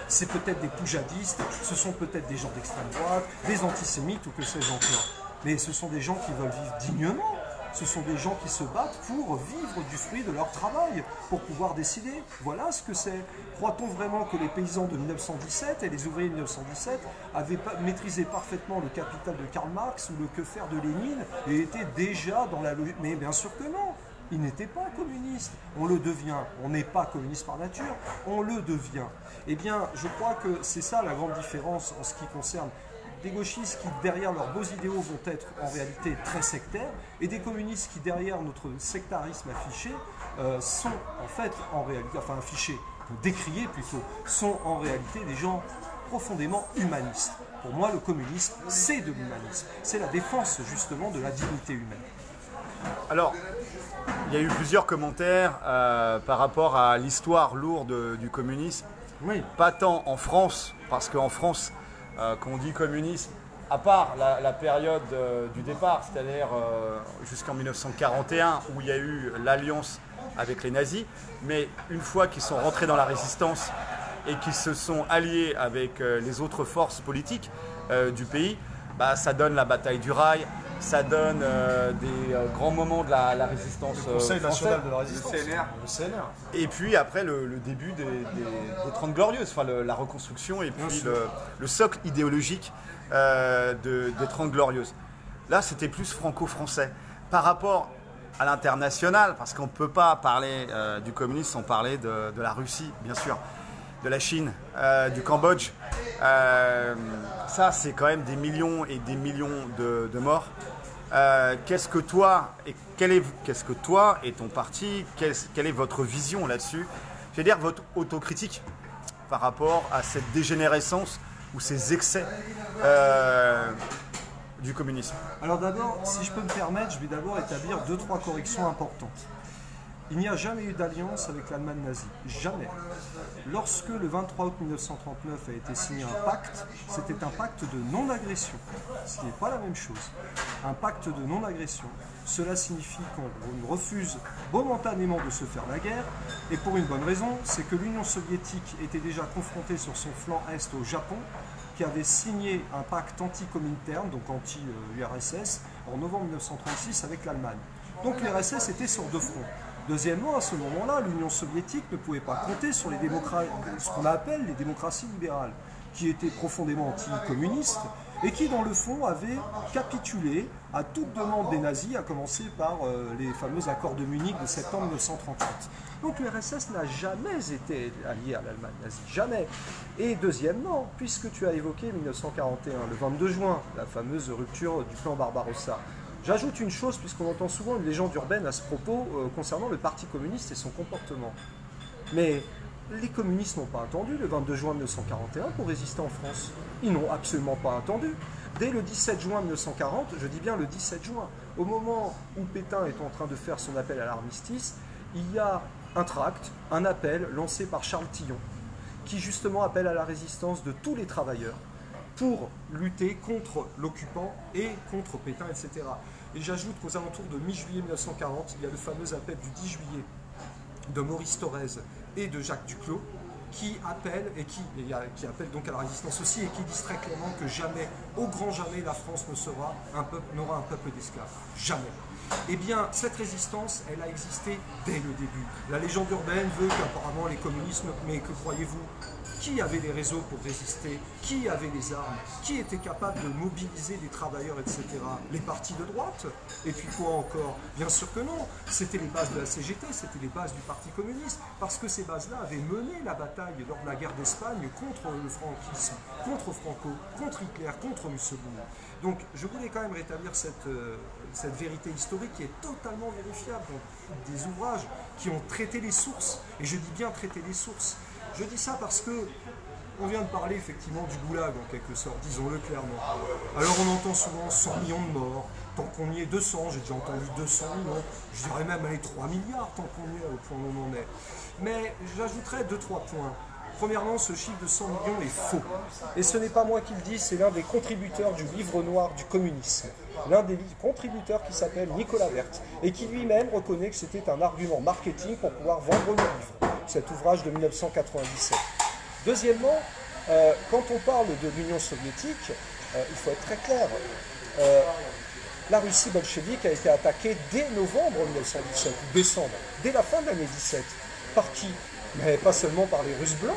c'est peut-être des poujadistes, ce sont peut-être des gens d'extrême droite, des antisémites ou que sais-je encore ». Mais ce sont des gens qui veulent vivre dignement. Ce sont des gens qui se battent pour vivre du fruit de leur travail, pour pouvoir décider. Voilà ce que c'est. Croit-on vraiment que les paysans de 1917 et les ouvriers de 1917 avaient maîtrisé parfaitement le Capital de Karl Marx ou le Que faire de Lénine et étaient déjà dans la logique? Mais bien sûr que non. Ils n'étaient pas communistes. On le devient. On n'est pas communiste par nature. On le devient. Eh bien, je crois que c'est ça la grande différence en ce qui concerne des gauchistes qui, derrière leurs beaux idéaux, vont être en réalité très sectaires, et des communistes qui, derrière notre sectarisme affiché, sont en fait, en réalité, enfin affichés, décriés plutôt, sont en réalité des gens profondément humanistes. Pour moi, le communisme, c'est de l'humanisme. C'est la défense, justement, de la dignité humaine. Alors, il y a eu plusieurs commentaires par rapport à l'histoire lourde du communisme. Oui. Pas tant en France, parce qu'en France, quand on dit communisme, à part la période du départ, c'est-à-dire jusqu'en 1941, où il y a eu l'alliance avec les nazis, mais une fois qu'ils sont rentrés dans la résistance et qu'ils se sont alliés avec les autres forces politiques du pays, bah, ça donne la bataille du rail, ça donne des grands moments de la résistance Le Conseil national française. de la résistance. Le CNR. Et puis après le début des 30 Glorieuses, enfin la reconstruction et puis le socle idéologique des 30 Glorieuses. Là, c'était plus franco-français. Par rapport à l'international, parce qu'on ne peut pas parler du communisme sans parler de la Russie, bien sûr, de la Chine, du Cambodge. Ça, c'est quand même des millions et des millions de morts. Qu'est-ce que toi et ton parti, quelle est votre vision là-dessus? Je veux dire votre autocritique par rapport à cette dégénérescence ou ces excès du communisme. Alors d'abord, si je peux me permettre, je vais d'abord établir 2-3 corrections importantes. Il n'y a jamais eu d'alliance avec l'Allemagne nazie. Jamais. Lorsque le 23 août 1939 a été signé un pacte, c'était un pacte de non-agression, ce qui n'est pas la même chose. Un pacte de non-agression, cela signifie qu'on refuse momentanément de se faire la guerre, et pour une bonne raison, c'est que l'Union soviétique était déjà confrontée sur son flanc est au Japon, qui avait signé un pacte anti-Comintern, donc anti-URSS, en novembre 1936 avec l'Allemagne. Donc l'URSS était sur deux fronts. Deuxièmement, à ce moment-là, l'Union soviétique ne pouvait pas compter sur ce qu'on appelle les démocraties libérales, qui étaient profondément anticommunistes et qui, dans le fond, avaient capitulé à toute demande des nazis, à commencer par les fameux accords de Munich de septembre 1938. Donc l'URSS n'a jamais été alliée à l'Allemagne nazie, jamais. Et deuxièmement, puisque tu as évoqué 1941, le 22 juin, la fameuse rupture du plan Barbarossa, j'ajoute une chose, puisqu'on entend souvent une légende urbaine à ce propos concernant le Parti communiste et son comportement. Mais les communistes n'ont pas attendu le 22 juin 1941 pour résister en France. Ils n'ont absolument pas attendu. Dès le 17 juin 1940, je dis bien le 17 juin, au moment où Pétain est en train de faire son appel à l'armistice, il y a un tract, un appel lancé par Charles Tillon, qui justement appelle à la résistance de tous les travailleurs pour lutter contre l'occupant et contre Pétain, etc. Et j'ajoute qu'aux alentours de mi-juillet 1940, il y a le fameux appel du 10 juillet de Maurice Thorez et de Jacques Duclos, qui appellent donc à la résistance aussi et qui disent très clairement que jamais, au grand jamais, la France n'aura un peuple d'esclaves. Jamais. Eh bien, cette résistance, elle a existé dès le début. La légende urbaine veut qu'apparemment les communistes, mais que croyez-vous? Qui avait les réseaux pour résister? Qui avait les armes? Qui était capable de mobiliser des travailleurs, etc. Les partis de droite? Et puis quoi encore? Bien sûr que non. C'était les bases de la CGT, c'était les bases du Parti communiste, parce que ces bases-là avaient mené la bataille lors de la guerre d'Espagne contre le franquisme, contre Franco, contre Hitler, contre Mussolini. Donc je voulais quand même rétablir cette vérité historique qui est totalement vérifiable. Donc, des ouvrages qui ont traité les sources, et je dis bien traité les sources. Je dis ça parce que on vient de parler effectivement du goulag en quelque sorte, disons-le clairement. Alors on entend souvent 100 millions de morts, tant qu'on y est 200, j'ai déjà entendu 200 millions, je dirais même aller 3 milliards tant qu'on y est au point où on en est. Mais j'ajouterais 2-3 points. Premièrement, ce chiffre de 100 millions est faux. Et ce n'est pas moi qui le dis, c'est l'un des contributeurs du livre noir du communisme. L'un des contributeurs qui s'appelle Nicolas Werth, et qui lui-même reconnaît que c'était un argument marketing pour pouvoir vendre le livre, cet ouvrage de 1997. Deuxièmement, quand on parle de l'Union soviétique, il faut être très clair. La Russie bolchevique a été attaquée dès novembre 1917, ou décembre, dès la fin de l'année 17. Par qui? Mais pas seulement par les Russes blancs,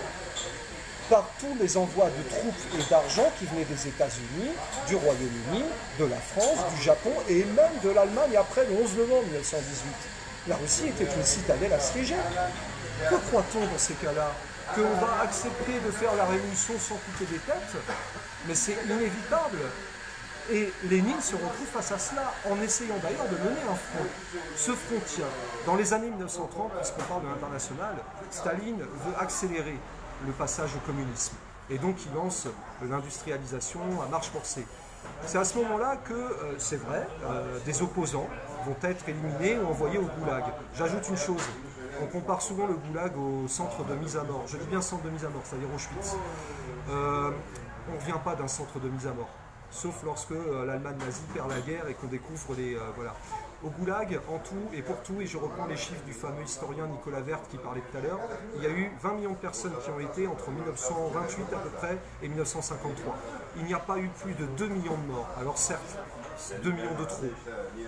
par tous les envois de troupes et d'argent qui venaient des États-Unis, du Royaume-Uni, de la France, du Japon et même de l'Allemagne après le 11 novembre 1918. La Russie était une citadelle assiégée. Que croit-on dans ces cas-là? Qu'on va accepter de faire la révolution sans couper des têtes? Mais c'est inévitable. Et Lénine se retrouve face à cela, en essayant d'ailleurs de mener un front. Ce front tient. Dans les années 1930, puisqu'on parle de l'international, Staline veut accélérer le passage au communisme. Et donc il lance l'industrialisation à marche forcée. C'est à ce moment-là que, c'est vrai, des opposants vont être éliminés ou envoyés au goulag. J'ajoute une chose, on compare souvent le goulag au centre de mise à mort. Je dis bien centre de mise à mort, c'est-à-dire Auschwitz. On ne revient pas d'un centre de mise à mort, sauf lorsque l'Allemagne nazie perd la guerre et qu'on découvre les... voilà. Au goulag, en tout et pour tout, et je reprends les chiffres du fameux historien Nicolas Werth qui parlait tout à l'heure, il y a eu 20 millions de personnes qui ont été entre 1928 à peu près et 1953. Il n'y a pas eu plus de 2 millions de morts. Alors certes, 2 millions de trop,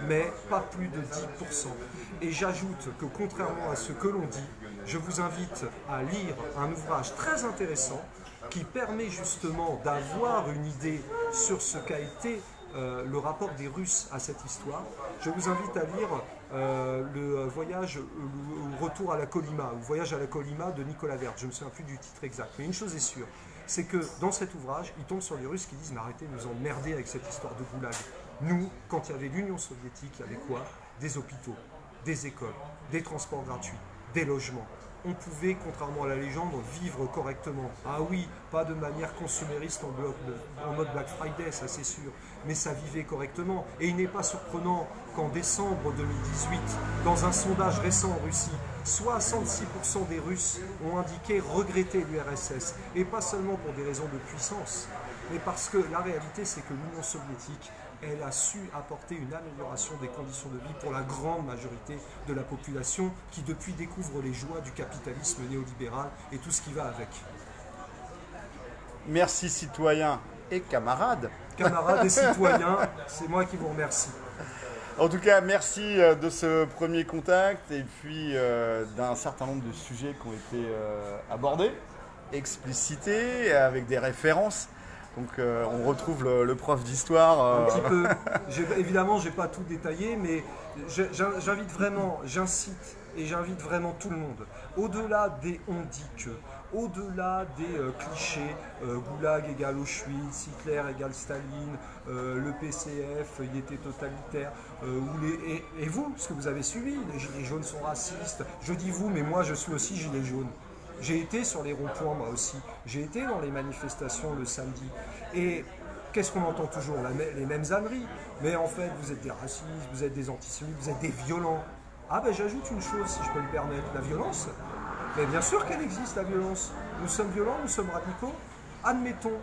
mais pas plus de 10%. Et j'ajoute que contrairement à ce que l'on dit, je vous invite à lire un ouvrage très intéressant qui permet justement d'avoir une idée sur ce qu'a été le rapport des Russes à cette histoire. Je vous invite à lire le voyage, ou retour à la Kolyma, ou voyage à la Kolyma de Nicolas Werth. Je ne me souviens plus du titre exact, mais une chose est sûre, c'est que dans cet ouvrage, il tombe sur les Russes qui disent « mais arrêtez de nous emmerder avec cette histoire de goulag ». Nous, quand il y avait l'Union soviétique, il y avait quoi? Des hôpitaux, des écoles, des transports gratuits, des logements. On pouvait, contrairement à la légende, vivre correctement. Ah oui, pas de manière consumériste en mode Black Friday, ça c'est sûr, mais ça vivait correctement. Et il n'est pas surprenant qu'en décembre 2018, dans un sondage récent en Russie, 66% des Russes ont indiqué regretter l'URSS, et pas seulement pour des raisons de puissance, mais parce que la réalité c'est que l'Union soviétique, elle a su apporter une amélioration des conditions de vie pour la grande majorité de la population qui depuis découvre les joies du capitalisme néolibéral et tout ce qui va avec. Merci citoyens et camarades. Camarades et citoyens, c'est moi qui vous remercie. En tout cas, merci de ce premier contact et puis d'un certain nombre de sujets qui ont été abordés, explicités, avec des références. Donc on retrouve le prof d'histoire. Un petit peu. Évidemment, je n'ai pas tout détaillé, mais j'invite vraiment, j'incite et j'invite vraiment tout le monde. Au-delà des on dit que, au-delà des clichés, Goulag égale Auschwitz, Hitler égale Staline, le PCF, il était totalitaire, et vous, ce que vous avez suivi, les gilets jaunes sont racistes. Je dis vous, mais moi je suis aussi gilet jaune. J'ai été sur les ronds-points moi aussi, j'ai été dans les manifestations le samedi, et qu'est-ce qu'on entend toujours? Les mêmes âneries, mais en fait vous êtes des racistes, vous êtes des antisémites, vous êtes des violents. Ah ben j'ajoute une chose si je peux me permettre, la violence, mais bien sûr qu'elle existe la violence, nous sommes violents, nous sommes radicaux, admettons,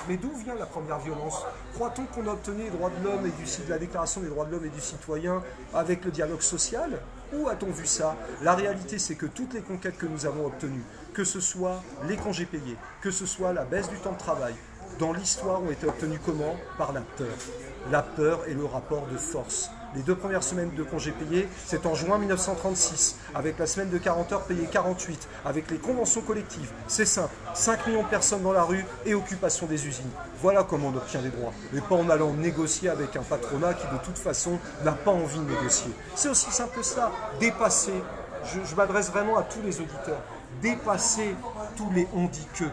mais d'où vient la première violence? Croit-on qu'on a obtenu les droits de l'homme et la déclaration des droits de l'homme et du citoyen avec le dialogue social? Où a-t-on vu ça? La réalité, c'est que toutes les conquêtes que nous avons obtenues, que ce soit les congés payés, que ce soit la baisse du temps de travail, dans l'histoire ont été obtenues comment? Par la peur. La peur et le rapport de force. Les 2 premières semaines de congés payés, c'est en juin 1936, avec la semaine de 40 heures payée 48, avec les conventions collectives. C'est simple, 5 millions de personnes dans la rue et occupation des usines. Voilà comment on obtient des droits, mais pas en allant négocier avec un patronat qui de toute façon n'a pas envie de négocier. C'est aussi simple que ça, dépasser, je m'adresse vraiment à tous les auditeurs, dépasser tous les on dit que,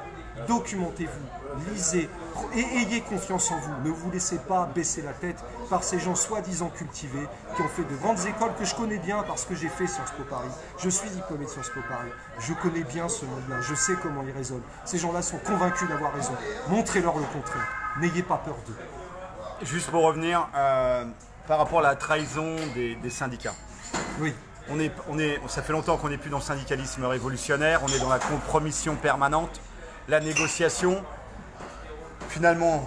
documentez-vous, lisez et ayez confiance en vous. Ne vous laissez pas baisser la tête par ces gens soi-disant cultivés qui ont fait de grandes écoles que je connais bien parce que j'ai fait Sciences Po Paris. Je suis diplômé de Sciences Po Paris. Je connais bien ce monde-là. Je sais comment ils raisonnent. Ces gens-là sont convaincus d'avoir raison. Montrez-leur le contraire. N'ayez pas peur d'eux. Juste pour revenir, par rapport à la trahison des syndicats. Oui. Ça fait longtemps qu'on n'est plus dans le syndicalisme révolutionnaire. On est dans la compromission permanente, la négociation. Finalement,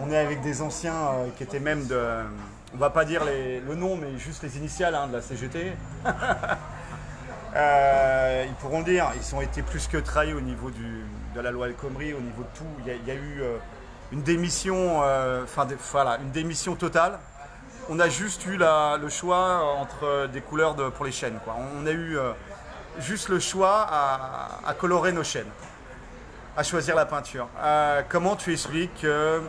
on est avec des anciens qui étaient même de... On ne va pas dire le nom, mais juste les initiales de la CGT. Ils pourront dire, ils ont été plus que trahis au niveau de la loi El Khomri, au niveau de tout. Il y a eu une démission, voilà, une démission totale. On a juste eu le choix entre des couleurs pour les chaînes, quoi. On a eu juste le choix à colorer nos chaînes, à choisir la peinture. Comment tu expliques que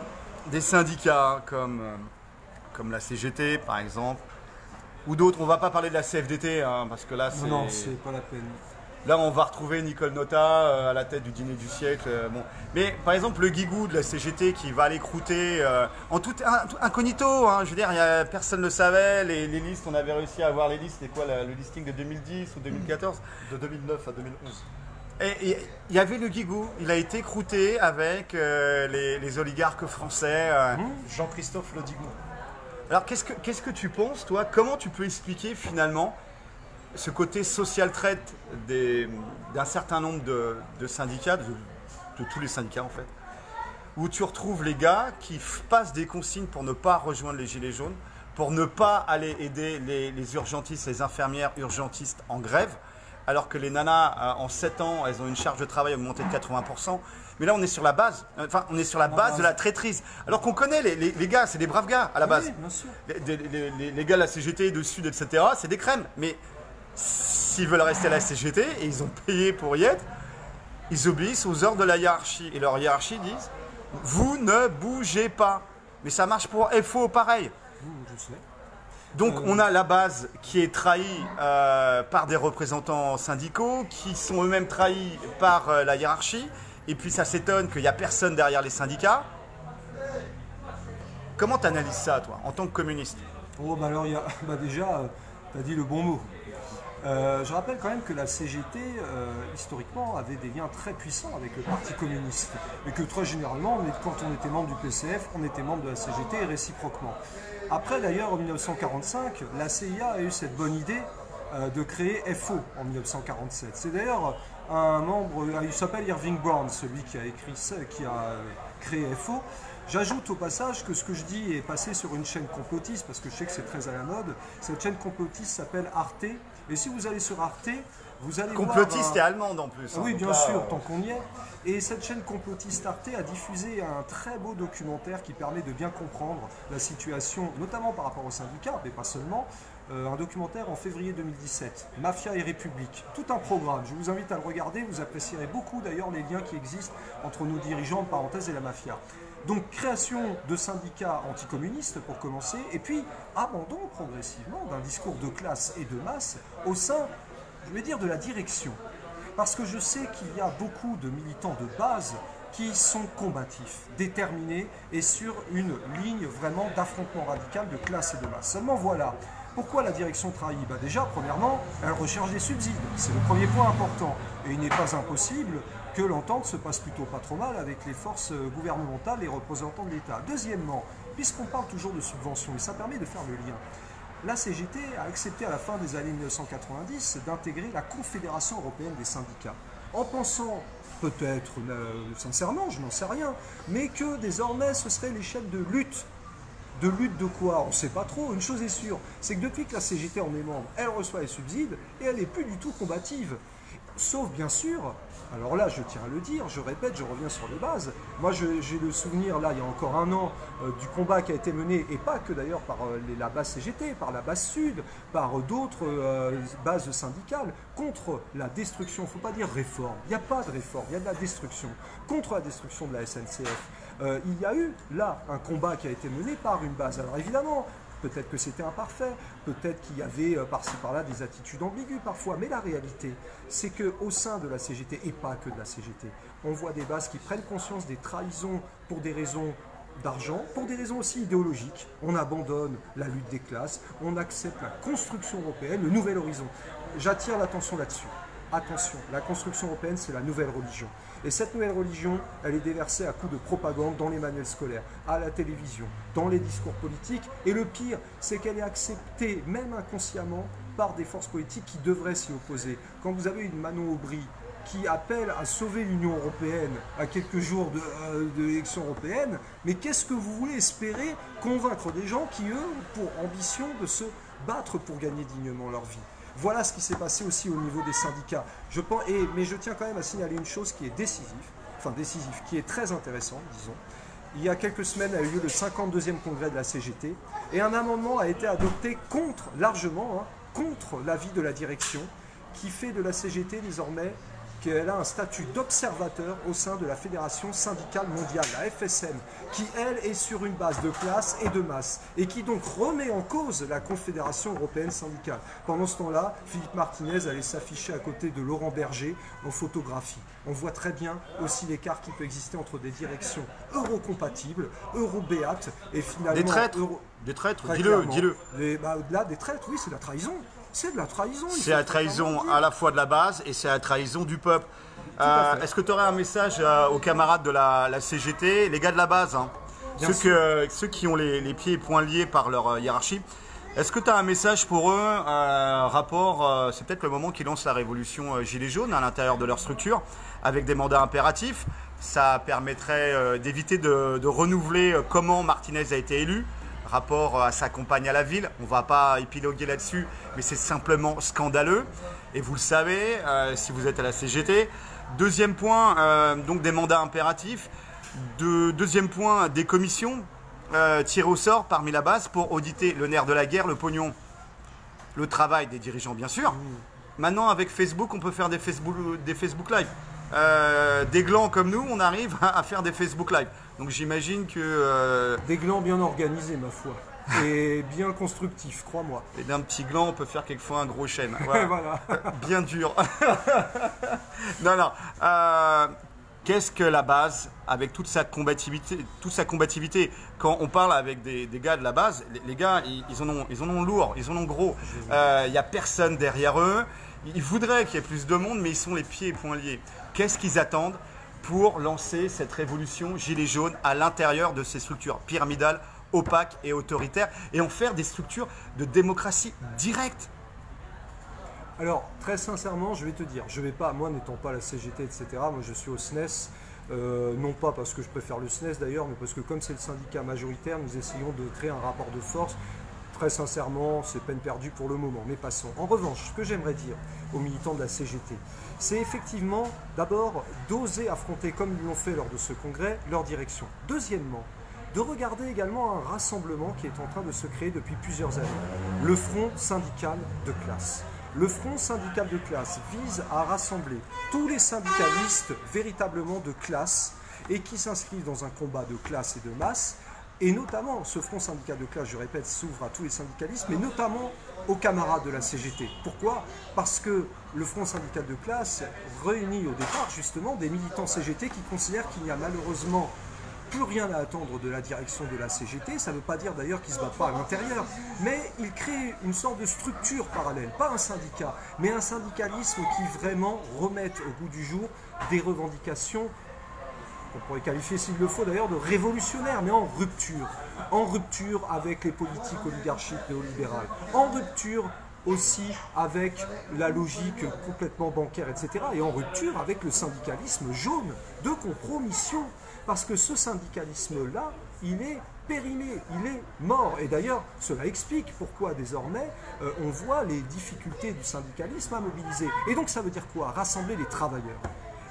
des syndicats comme la CGT par exemple, ou d'autres, on ne va pas parler de la CFDT, hein, parce que là c'est... Non, c'est pas la peine. Là, on va retrouver Nicole Notat à la tête du dîner du siècle. Bon. Mais par exemple, le guigou de la CGT qui va aller croûter en tout incognito. Hein, je veux dire, personne ne le savait. Les listes, on avait réussi à avoir les listes. C'était quoi le listing de 2010 ou 2014? De 2009 à 2011. Et il y avait le guigou. Il a été croûté avec les oligarques français. Jean-Christophe Ledigou. Alors, qu'est-ce que tu penses, toi? Comment tu peux expliquer finalement ce côté social traite d'un certain nombre de syndicats, de tous les syndicats en fait, où tu retrouves les gars qui passent des consignes pour ne pas rejoindre les Gilets jaunes, pour ne pas aller aider les urgentistes, les infirmières urgentistes en grève, alors que les nanas, en 7 ans, elles ont une charge de travail augmentée de 80%. Mais là, on est sur la base, on est sur la base de la traîtrise. Alors qu'on connaît les gars, c'est des braves gars à la base. Oui, bien sûr. Les gars de la CGT, de Sud, etc., c'est des crèmes. Mais s'ils veulent rester à la CGT, et ils ont payé pour y être, ils obéissent aux ordres de la hiérarchie. Et leur hiérarchie disent, vous ne bougez pas. Mais ça marche pour FO pareil. Je sais. Donc on a la base qui est trahie par des représentants syndicaux, qui sont eux-mêmes trahis par la hiérarchie. Et puis ça s'étonne qu'il n'y a personne derrière les syndicats. Comment tu analyses ça, toi, en tant que communiste? Oh, bah alors, déjà, tu as dit le bon mot. Je rappelle quand même que la CGT, historiquement, avait des liens très puissants avec le Parti communiste. Et que très généralement, quand on était membre du PCF, on était membre de la CGT et réciproquement. Après, d'ailleurs, en 1945, la CIA a eu cette bonne idée de créer FO en 1947. C'est d'ailleurs un membre, il s'appelle Irving Brown, celui qui a écrit ça, qui a créé FO. J'ajoute au passage que ce que je dis est passé sur une chaîne complotiste, parce que je sais que c'est très à la mode. Cette chaîne complotiste s'appelle Arte. Et si vous allez sur Arte, vous allez complotiste voir... et allemande en plus. Oui, bien sûr, tant qu'on y est. Et cette chaîne complotiste Arte a diffusé un très beau documentaire qui permet de bien comprendre la situation, notamment par rapport aux syndicats, mais pas seulement. Un documentaire en février 2017, Mafia et République. Tout un programme. Je vous invite à le regarder. Vous apprécierez beaucoup d'ailleurs les liens qui existent entre nos dirigeants, en parenthèse, et la mafia. Donc création de syndicats anticommunistes pour commencer, et puis abandon progressivement d'un discours de classe et de masse au sein, je vais dire, de la direction. Parce que je sais qu'il y a beaucoup de militants de base qui sont combatifs, déterminés et sur une ligne vraiment d'affrontement radical de classe et de masse. Seulement voilà, pourquoi la direction trahit? Déjà, premièrement, elle recherche des subsides, c'est le premier point important. Et il n'est pas impossible que l'entente se passe plutôt pas trop mal avec les forces gouvernementales, les représentants de l'État. Deuxièmement, puisqu'on parle toujours de subventions, et ça permet de faire le lien, la CGT a accepté à la fin des années 1990 d'intégrer la Confédération européenne des syndicats, en pensant, peut-être sincèrement, je n'en sais rien, mais que désormais ce serait l'échelle de lutte. De lutte de quoi? On ne sait pas trop. Une chose est sûre, c'est que depuis que la CGT en est membre, elle reçoit les subsides et elle n'est plus du tout combative. Sauf bien sûr, alors là je tiens à le dire, je répète, je reviens sur les bases. Moi j'ai le souvenir là, il y a encore un an, du combat qui a été mené, et pas que d'ailleurs par la base CGT, par la base Sud, par d'autres bases syndicales, contre la destruction, il ne faut pas dire réforme, il n'y a pas de réforme, il y a de la destruction, contre la destruction de la SNCF. Il y a eu là un combat qui a été mené par une base. Alors évidemment, peut-être que c'était imparfait, peut-être qu'il y avait par-ci par-là des attitudes ambiguës parfois, mais la réalité, c'est qu'au sein de la CGT, et pas que de la CGT, on voit des bases qui prennent conscience des trahisons pour des raisons d'argent, pour des raisons aussi idéologiques. On abandonne la lutte des classes, on accepte la construction européenne, le nouvel horizon. J'attire l'attention là-dessus. Attention, la construction européenne, c'est la nouvelle religion. Et cette nouvelle religion, elle est déversée à coups de propagande dans les manuels scolaires, à la télévision, dans les discours politiques. Et le pire, c'est qu'elle est acceptée, même inconsciemment, par des forces politiques qui devraient s'y opposer. Quand vous avez une Manon Aubry qui appelle à sauver l'Union européenne à quelques jours de l'élection européenne, mais qu'est-ce que vous voulez espérer convaincre des gens qui, eux, ont pour ambition de se battre pour gagner dignement leur vie? Voilà ce qui s'est passé aussi au niveau des syndicats. Mais je tiens quand même à signaler une chose qui est décisive, qui est très intéressante, disons. il y a quelques semaines, a eu lieu le 52e congrès de la CGT, et un amendement a été adopté largement, contre l'avis de la direction, qui fait de la CGT désormais qu'elle a un statut d'observateur au sein de la Fédération syndicale mondiale, la FSM, qui elle est sur une base de classe et de masse, et qui donc remet en cause la Confédération européenne syndicale. Pendant ce temps-là, Philippe Martinez allait s'afficher à côté de Laurent Berger en photographie. On voit très bien aussi l'écart qui peut exister entre des directions eurocompatibles, eurobéates, et finalement... Des traîtres, dis-le. Au-delà des traîtres, oui, c'est de la trahison. C'est de la trahison. C'est la trahison à la fois de la base et c'est la trahison du peuple. Est-ce que tu aurais un message aux camarades de la CGT, les gars de la base, hein, ceux qui ont les pieds et poings liés par leur hiérarchie? Est-ce que tu as un message pour eux, c'est peut-être le moment qu'ils lancent la révolution Gilets jaunes à l'intérieur de leur structure, avec des mandats impératifs. Ça permettrait d'éviter de renouveler comment Martinez a été élu, rapport à sa campagne à la ville. On ne va pas épiloguer là-dessus, mais c'est simplement scandaleux. Et vous le savez, si vous êtes à la CGT. Deuxième point, donc des mandats impératifs. Deuxième point, des commissions tirées au sort parmi la base pour auditer le nerf de la guerre, le pognon, le travail des dirigeants, bien sûr. Maintenant, avec Facebook, on peut faire des Facebook Live. Des glands comme nous, on arrive à faire des Facebook Live. Donc j'imagine que... Des glands bien organisés, ma foi. Et bien constructifs, crois-moi. Et d'un petit gland, on peut faire quelquefois un gros chêne. Voilà. Voilà. Bien dur. Non. Qu'est-ce que la base, avec toute sa combativité, quand on parle avec des gars de la base, les gars, ils en ont lourd, ils en ont gros. Il n'y a personne derrière eux. Ils voudraient qu'il y ait plus de monde, mais ils sont les pieds et poings liés. Qu'est-ce qu'ils attendent pour lancer cette révolution gilet jaune à l'intérieur de ces structures pyramidales, opaques et autoritaires, et en faire des structures de démocratie directe? Alors, très sincèrement, je vais te dire, je vais pas, moi n'étant pas la CGT, etc., moi je suis au SNES, non pas parce que je préfère le SNES d'ailleurs, mais parce que comme c'est le syndicat majoritaire, nous essayons de créer un rapport de force. Très sincèrement, c'est peine perdue pour le moment, mais passons. En revanche, ce que j'aimerais dire aux militants de la CGT, c'est effectivement d'abord d'oser affronter, comme ils l'ont fait lors de ce congrès, leur direction. Deuxièmement, de regarder également un rassemblement qui est en train de se créer depuis plusieurs années, le Front syndical de classe. Le Front syndical de classe vise à rassembler tous les syndicalistes véritablement de classe et qui s'inscrivent dans un combat de classe et de masse. Et notamment, ce front syndical de classe, je répète, s'ouvre à tous les syndicalistes, mais notamment aux camarades de la CGT. Pourquoi? Parce que le front syndical de classe réunit au départ justement des militants CGT qui considèrent qu'il n'y a malheureusement plus rien à attendre de la direction de la CGT. Ça ne veut pas dire d'ailleurs qu'ils ne se battent pas à l'intérieur, mais ils créent une sorte de structure parallèle, pas un syndicat, mais un syndicalisme qui vraiment remette au goût du jour des revendications qu'on pourrait qualifier, s'il le faut d'ailleurs, de révolutionnaire, mais en rupture avec les politiques oligarchiques néolibérales, en rupture aussi avec la logique complètement bancaire, etc., et en rupture avec le syndicalisme jaune de compromission, parce que ce syndicalisme-là, il est périmé, il est mort, et d'ailleurs, cela explique pourquoi désormais on voit les difficultés du syndicalisme à mobiliser. Et donc ça veut dire quoi? Rassembler les travailleurs.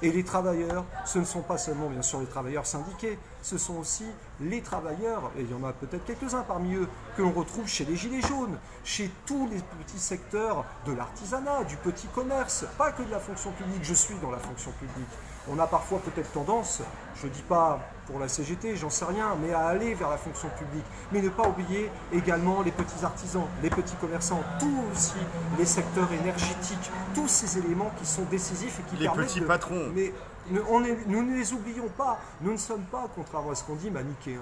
Et les travailleurs, ce ne sont pas seulement bien sûr les travailleurs syndiqués, ce sont aussi les travailleurs, et il y en a peut-être quelques-uns parmi eux, que l'on retrouve chez les Gilets jaunes, chez tous les petits secteurs de l'artisanat, du petit commerce, pas que de la fonction publique, je suis dans la fonction publique. On a parfois peut-être tendance, je ne dis pas pour la CGT, j'en sais rien, mais à aller vers la fonction publique. Mais ne pas oublier également les petits artisans, les petits commerçants, tous aussi les secteurs énergétiques, tous ces éléments qui sont décisifs et qui permettent... Les petits patrons. Mais nous ne les oublions pas, nous ne sommes pas, contrairement à ce qu'on dit, manichéens.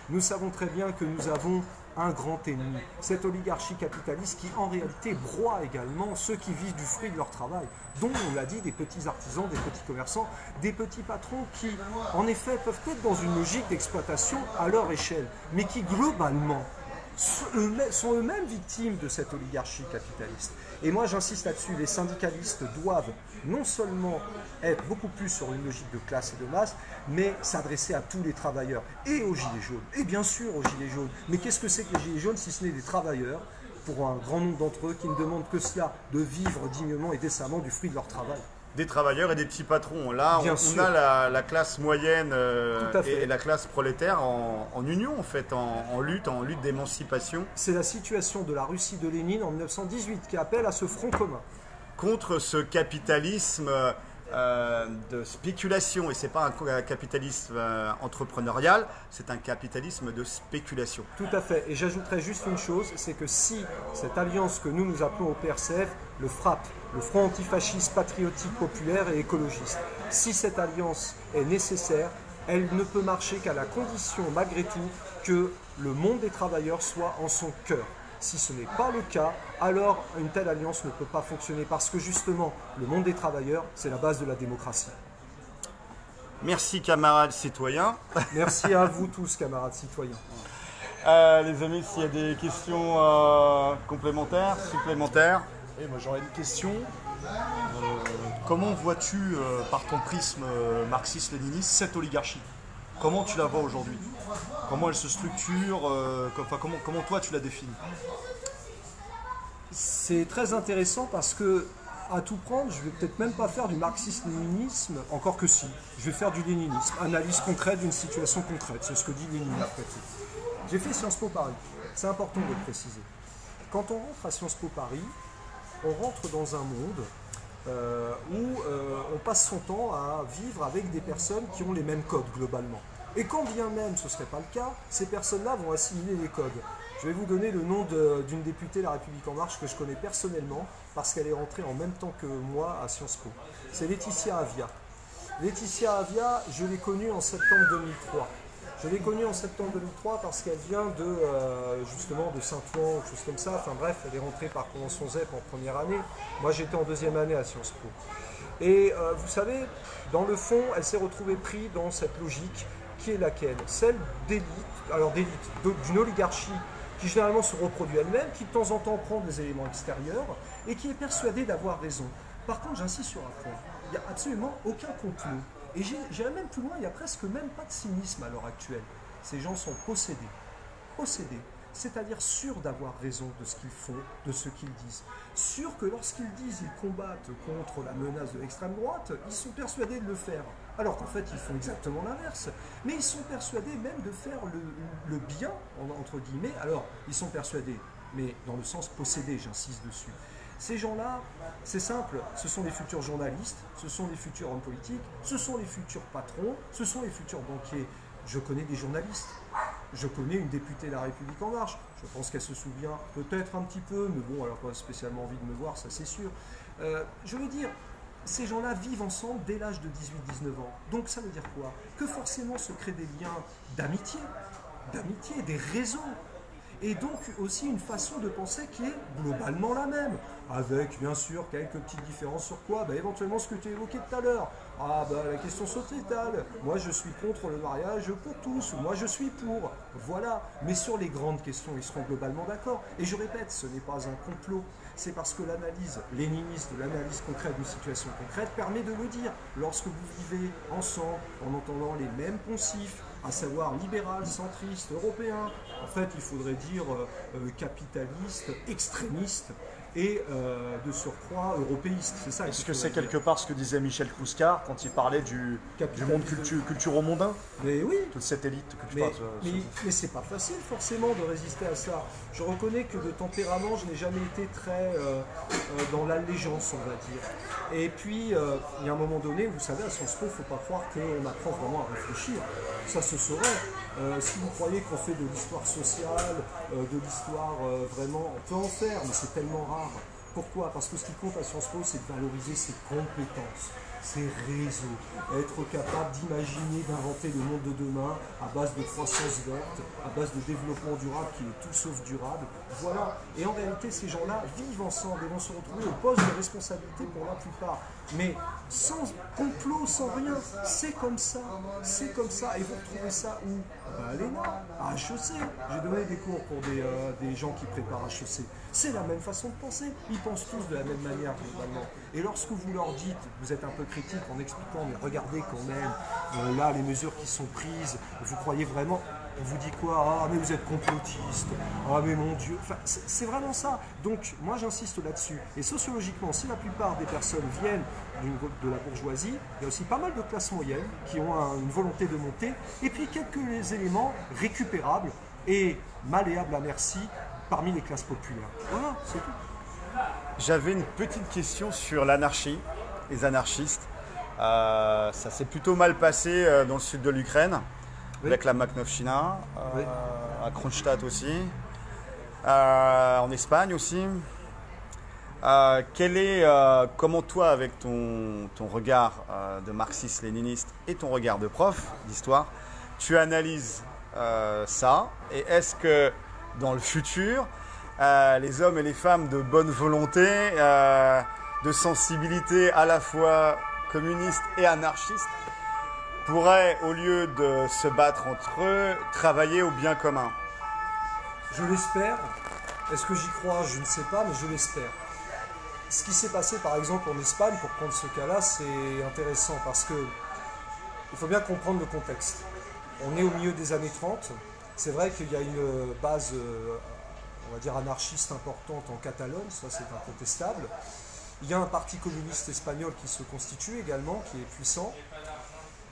Nous savons très bien que nous avons un grand ennemi, cette oligarchie capitaliste qui en réalité broie également ceux qui vivent du fruit de leur travail, dont on l'a dit, des petits artisans, des petits commerçants, des petits patrons qui en effet peuvent être dans une logique d'exploitation à leur échelle, mais qui globalement sont eux-mêmes victimes de cette oligarchie capitaliste. Et moi j'insiste là-dessus, les syndicalistes doivent non seulement être beaucoup plus sur une logique de classe et de masse, mais s'adresser à tous les travailleurs et aux Gilets jaunes, et bien sûr aux Gilets jaunes. Mais qu'est-ce que c'est que les Gilets jaunes si ce n'est des travailleurs pour un grand nombre d'entre eux qui ne demandent que cela, de vivre dignement et décemment du fruit de leur travail. Des travailleurs et des petits patrons. Là, Bien on sûr. a la classe moyenne Tout à fait. et la classe prolétaire en union, en fait, en lutte d'émancipation C'est la situation de la Russie de Lénine en 1918 qui appelle à ce front commun. contre ce capitalisme de spéculation. Et ce n'est pas un capitalisme entrepreneurial, c'est un capitalisme de spéculation. Tout à fait. Et j'ajouterais juste une chose, c'est que si cette alliance que nous appelons au PRCF, le FRAP, le Front antifasciste, patriotique, populaire et écologiste, si cette alliance est nécessaire, elle ne peut marcher qu'à la condition, malgré tout, que le monde des travailleurs soit en son cœur. Si ce n'est pas le cas, alors une telle alliance ne peut pas fonctionner parce que justement, le monde des travailleurs, c'est la base de la démocratie. Merci camarades citoyens. Merci à vous tous, camarades citoyens. Les amis, s'il y a des questions complémentaires, supplémentaires. Et moi j'aurais une question. Comment vois-tu, par ton prisme marxiste-léniniste, cette oligarchie? Comment tu la vois aujourd'hui? Comment elle se structure? Comment toi tu la définis? C'est très intéressant parce que, à tout prendre, je vais peut-être même pas faire du marxisme-léninisme, encore que si. Je vais faire du léninisme, analyse concrète d'une situation concrète. C'est ce que dit Lénine après tout. J'ai fait Sciences Po Paris. C'est important de le préciser. Quand on rentre à Sciences Po Paris, on rentre dans un monde où on passe son temps à vivre avec des personnes qui ont les mêmes codes globalement. Et quand bien même ce ne serait pas le cas, ces personnes-là vont assimiler les codes. Je vais vous donner le nom d'une députée La République En Marche que je connais personnellement parce qu'elle est rentrée en même temps que moi à Sciences Po. C'est Laetitia Avia. Laetitia Avia, je l'ai connue en septembre 2003. Je l'ai connue en septembre 2003 parce qu'elle vient justement de Saint-Ouen, quelque chose comme ça. Enfin bref, elle est rentrée par convention ZEP en première année. Moi j'étais en deuxième année à Sciences Po. Et vous savez, dans le fond, elle s'est retrouvée prise dans cette logique qui est laquelle? Celle d'élite, d'une oligarchie qui généralement se reproduit elle-même, qui de temps en temps prend des éléments extérieurs et qui est persuadée d'avoir raison. Par contre, j'insiste sur un point, il n'y a absolument aucun complot. Et j'irai même plus loin, il n'y a presque même pas de cynisme à l'heure actuelle. Ces gens sont possédés. Possédés. C'est-à-dire sûrs d'avoir raison de ce qu'ils font, de ce qu'ils disent. Sûrs que lorsqu'ils disent qu'ils combattent contre la menace de l'extrême droite, ils sont persuadés de le faire. Alors qu'en fait, ils font exactement l'inverse. Mais ils sont persuadés même de faire le bien, entre guillemets. Alors, ils sont persuadés, mais dans le sens possédé, j'insiste dessus. Ces gens-là, c'est simple, ce sont les futurs journalistes, ce sont les futurs hommes politiques, ce sont les futurs patrons, ce sont les futurs banquiers. Je connais des journalistes, je connais une députée de La République En Marche, je pense qu'elle se souvient peut-être un petit peu, mais bon, elle n'a pas spécialement envie de me voir, ça c'est sûr. Je veux dire, ces gens-là vivent ensemble dès l'âge de 18-19 ans. Donc ça veut dire quoi? Que forcément se créent des liens d'amitié, des réseaux. Et donc aussi une façon de penser qui est globalement la même, avec bien sûr quelques petites différences sur quoi? Éventuellement ce que tu évoquais tout à l'heure, la question sociétale, moi je suis contre le mariage pour tous, ou moi je suis pour, voilà, mais sur les grandes questions ils seront globalement d'accord, et je répète, ce n'est pas un complot, c'est parce que l'analyse léniniste, l'analyse concrète d'une situation concrète permet de le dire, lorsque vous vivez ensemble en entendant les mêmes poncifs, à savoir libéral, centriste, européen. En fait, il faudrait dire capitaliste, extrémiste et de surcroît européiste. C'est ça. Est-ce que c'est quelque part ce que disait Michel Clouscar quand il parlait du monde culturo-mondain? Mais oui. Toute cette élite que tu Mais, parles. mais c'est pas facile forcément de résister à ça. Je reconnais que de tempérament, je n'ai jamais été très dans l'allégeance, on va dire. Et puis, il y a un moment donné, vous savez, à Sciences Po, il ne faut pas croire qu'on apprend vraiment à réfléchir. Ça se saurait. Si vous croyez qu'on fait de l'histoire sociale, de l'histoire vraiment, on peut en faire, mais c'est tellement rare. Pourquoi? Parce que ce qui compte à Sciences Po, c'est de valoriser ses compétences, ses réseaux, être capable d'imaginer, d'inventer le monde de demain à base de croissance verte, à base de développement durable qui est tout sauf durable. Voilà. Et en réalité, ces gens-là vivent ensemble et vont se retrouver au poste de responsabilité pour la plupart. Mais sans complot, sans rien. C'est comme ça. C'est comme ça. Et vous retrouvez ça où? À l'ENA, à HEC. J'ai donné des cours pour des gens qui préparent HEC. C'est la même façon de penser. Ils pensent tous de la même manière globalement. Et lorsque vous leur dites, vous êtes un peu critique en expliquant, mais regardez quand même, là les mesures qui sont prises, vous croyez vraiment, on vous dit quoi? Ah mais vous êtes complotiste, ah mais mon Dieu, enfin, c'est vraiment ça. Donc moi j'insiste là-dessus. Et sociologiquement, si la plupart des personnes viennent de la bourgeoisie, il y a aussi pas mal de classes moyennes qui ont une volonté de monter, et puis quelques éléments récupérables et malléables à merci parmi les classes populaires. Voilà, c'est tout. J'avais une petite question sur l'anarchie, les anarchistes. Ça s'est plutôt mal passé dans le sud de l'Ukraine, Oui. avec la Makhnovchina, Oui. à Kronstadt aussi, en Espagne aussi. Comment toi, avec ton regard de marxiste-léniniste et ton regard de prof d'histoire, tu analyses ça? Et est-ce que dans le futur, les hommes et les femmes de bonne volonté, de sensibilité à la fois communiste et anarchiste, pourraient, au lieu de se battre entre eux, travailler au bien commun? Je l'espère. Est-ce que j'y crois? Je ne sais pas, mais je l'espère. Ce qui s'est passé par exemple en Espagne, pour prendre ce cas-là, c'est intéressant parce que il faut bien comprendre le contexte. On est au milieu des années 30. C'est vrai qu'il y a une base, on va dire, anarchiste importante en Catalogne, ça c'est incontestable. Il y a un parti communiste espagnol qui se constitue également, qui est puissant.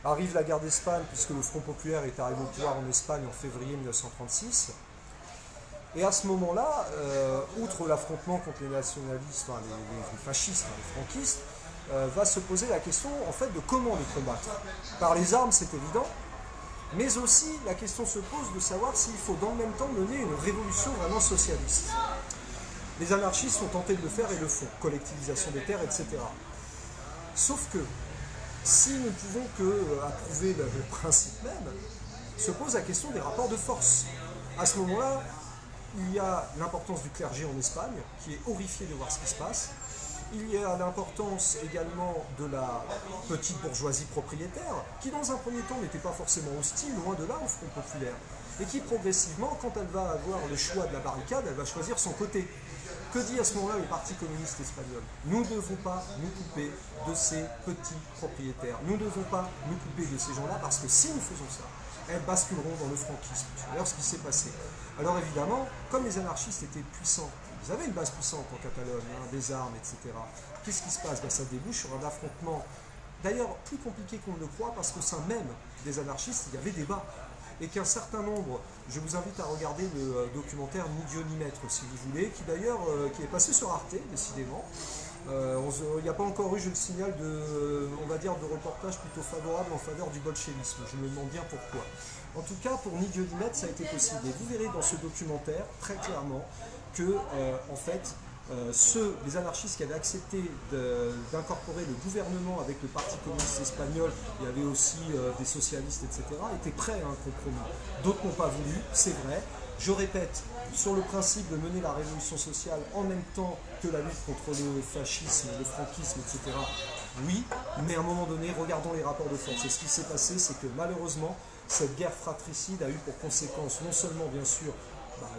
Arrive la guerre d'Espagne, puisque le Front populaire est arrivé au pouvoir en Espagne en février 1936. Et à ce moment-là, outre l'affrontement contre les nationalistes, enfin, les fascistes, les franquistes, va se poser la question en fait de comment les combattre. Par les armes, c'est évident, mais aussi la question se pose de savoir s'il faut dans le même temps mener une révolution vraiment socialiste. Les anarchistes sont tentés de le faire et le font, collectivisation des terres, etc. Sauf que si nous ne pouvons que approuver le principe même, se pose la question des rapports de force. À ce moment-là, il y a l'importance du clergé en Espagne, qui est horrifié de voir ce qui se passe. Il y a l'importance également de la petite bourgeoisie propriétaire, qui dans un premier temps n'était pas forcément hostile, loin de là, au Front populaire, et qui progressivement, quand elle va avoir le choix de la barricade, elle va choisir son côté. Que dit à ce moment-là le Parti communiste espagnol? Nous ne devons pas nous couper de ces petits propriétaires. Nous ne devons pas nous couper de ces gens-là, parce que si nous faisons ça, elles basculeront dans le franquisme. C'est d'ailleurs ce qui s'est passé. Alors évidemment, comme les anarchistes étaient puissants, ils avaient une base puissante en Catalogne, des armes, etc. Qu'est-ce qui se passe? Ça débouche sur un affrontement, d'ailleurs plus compliqué qu'on ne le croit, parce qu'au sein même des anarchistes, il y avait débat. Et qu'un certain nombre, je vous invite à regarder le documentaire Ni Dieu ni Maître, si vous voulez, qui d'ailleurs qui est passé sur Arte, décidément. Il n'y a pas encore eu, je le signale, on va dire, de reportage plutôt favorable en faveur du bolchevisme. Je me demande bien pourquoi. En tout cas, pour Ni Dieu ni Maître, ça a été possible. Et vous verrez dans ce documentaire, très clairement, que, en fait, les anarchistes qui avaient accepté d'incorporer le gouvernement avec le Parti communiste espagnol, il y avait aussi des socialistes, etc., étaient prêts à un compromis. D'autres n'ont pas voulu, c'est vrai. Je répète, sur le principe de mener la révolution sociale en même temps que la lutte contre le fascisme, le franquisme, etc., oui, mais à un moment donné, regardons les rapports de force. Et ce qui s'est passé, c'est que malheureusement, cette guerre fratricide a eu pour conséquence non seulement, bien sûr,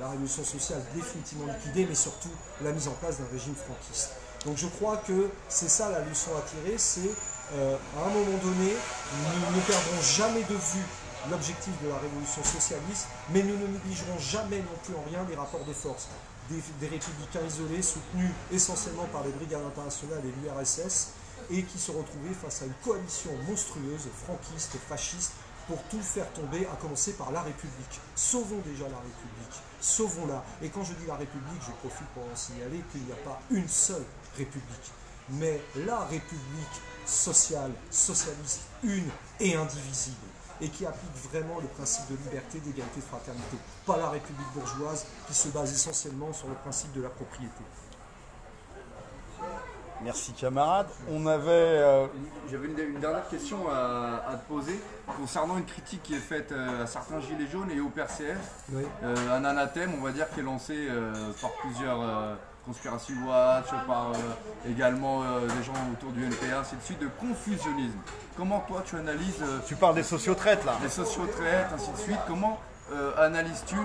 la révolution sociale définitivement liquidée, mais surtout la mise en place d'un régime franquiste. Donc je crois que c'est ça la leçon à tirer, c'est à un moment donné, nous ne perdrons jamais de vue l'objectif de la révolution socialiste, mais nous ne négligerons jamais non plus en rien les rapports de force. Des républicains isolés, soutenus essentiellement par les brigades internationales et l'URSS, et qui se retrouvaient face à une coalition monstrueuse, franquiste, fasciste, pour tout faire tomber, à commencer par la République. Sauvons déjà la République, sauvons-la. Et quand je dis la République, je profite pour en signaler qu'il n'y a pas une seule République, mais la République sociale, socialiste, une et indivisible, et qui applique vraiment le principe de liberté, d'égalité, de fraternité. Pas la République bourgeoise qui se base essentiellement sur le principe de la propriété. Merci camarade. J'avais une dernière question à te poser concernant une critique qui est faite à certains gilets jaunes et au PRCF. Oui. Un anathème, on va dire, qui est lancé par plusieurs Conspiracy Watch, par également des gens autour du NPA, ainsi de suite, de confusionnisme. Comment toi tu analyses Tu parles des sociotraites là. les sociotraites, ainsi de suite, comment analyses-tu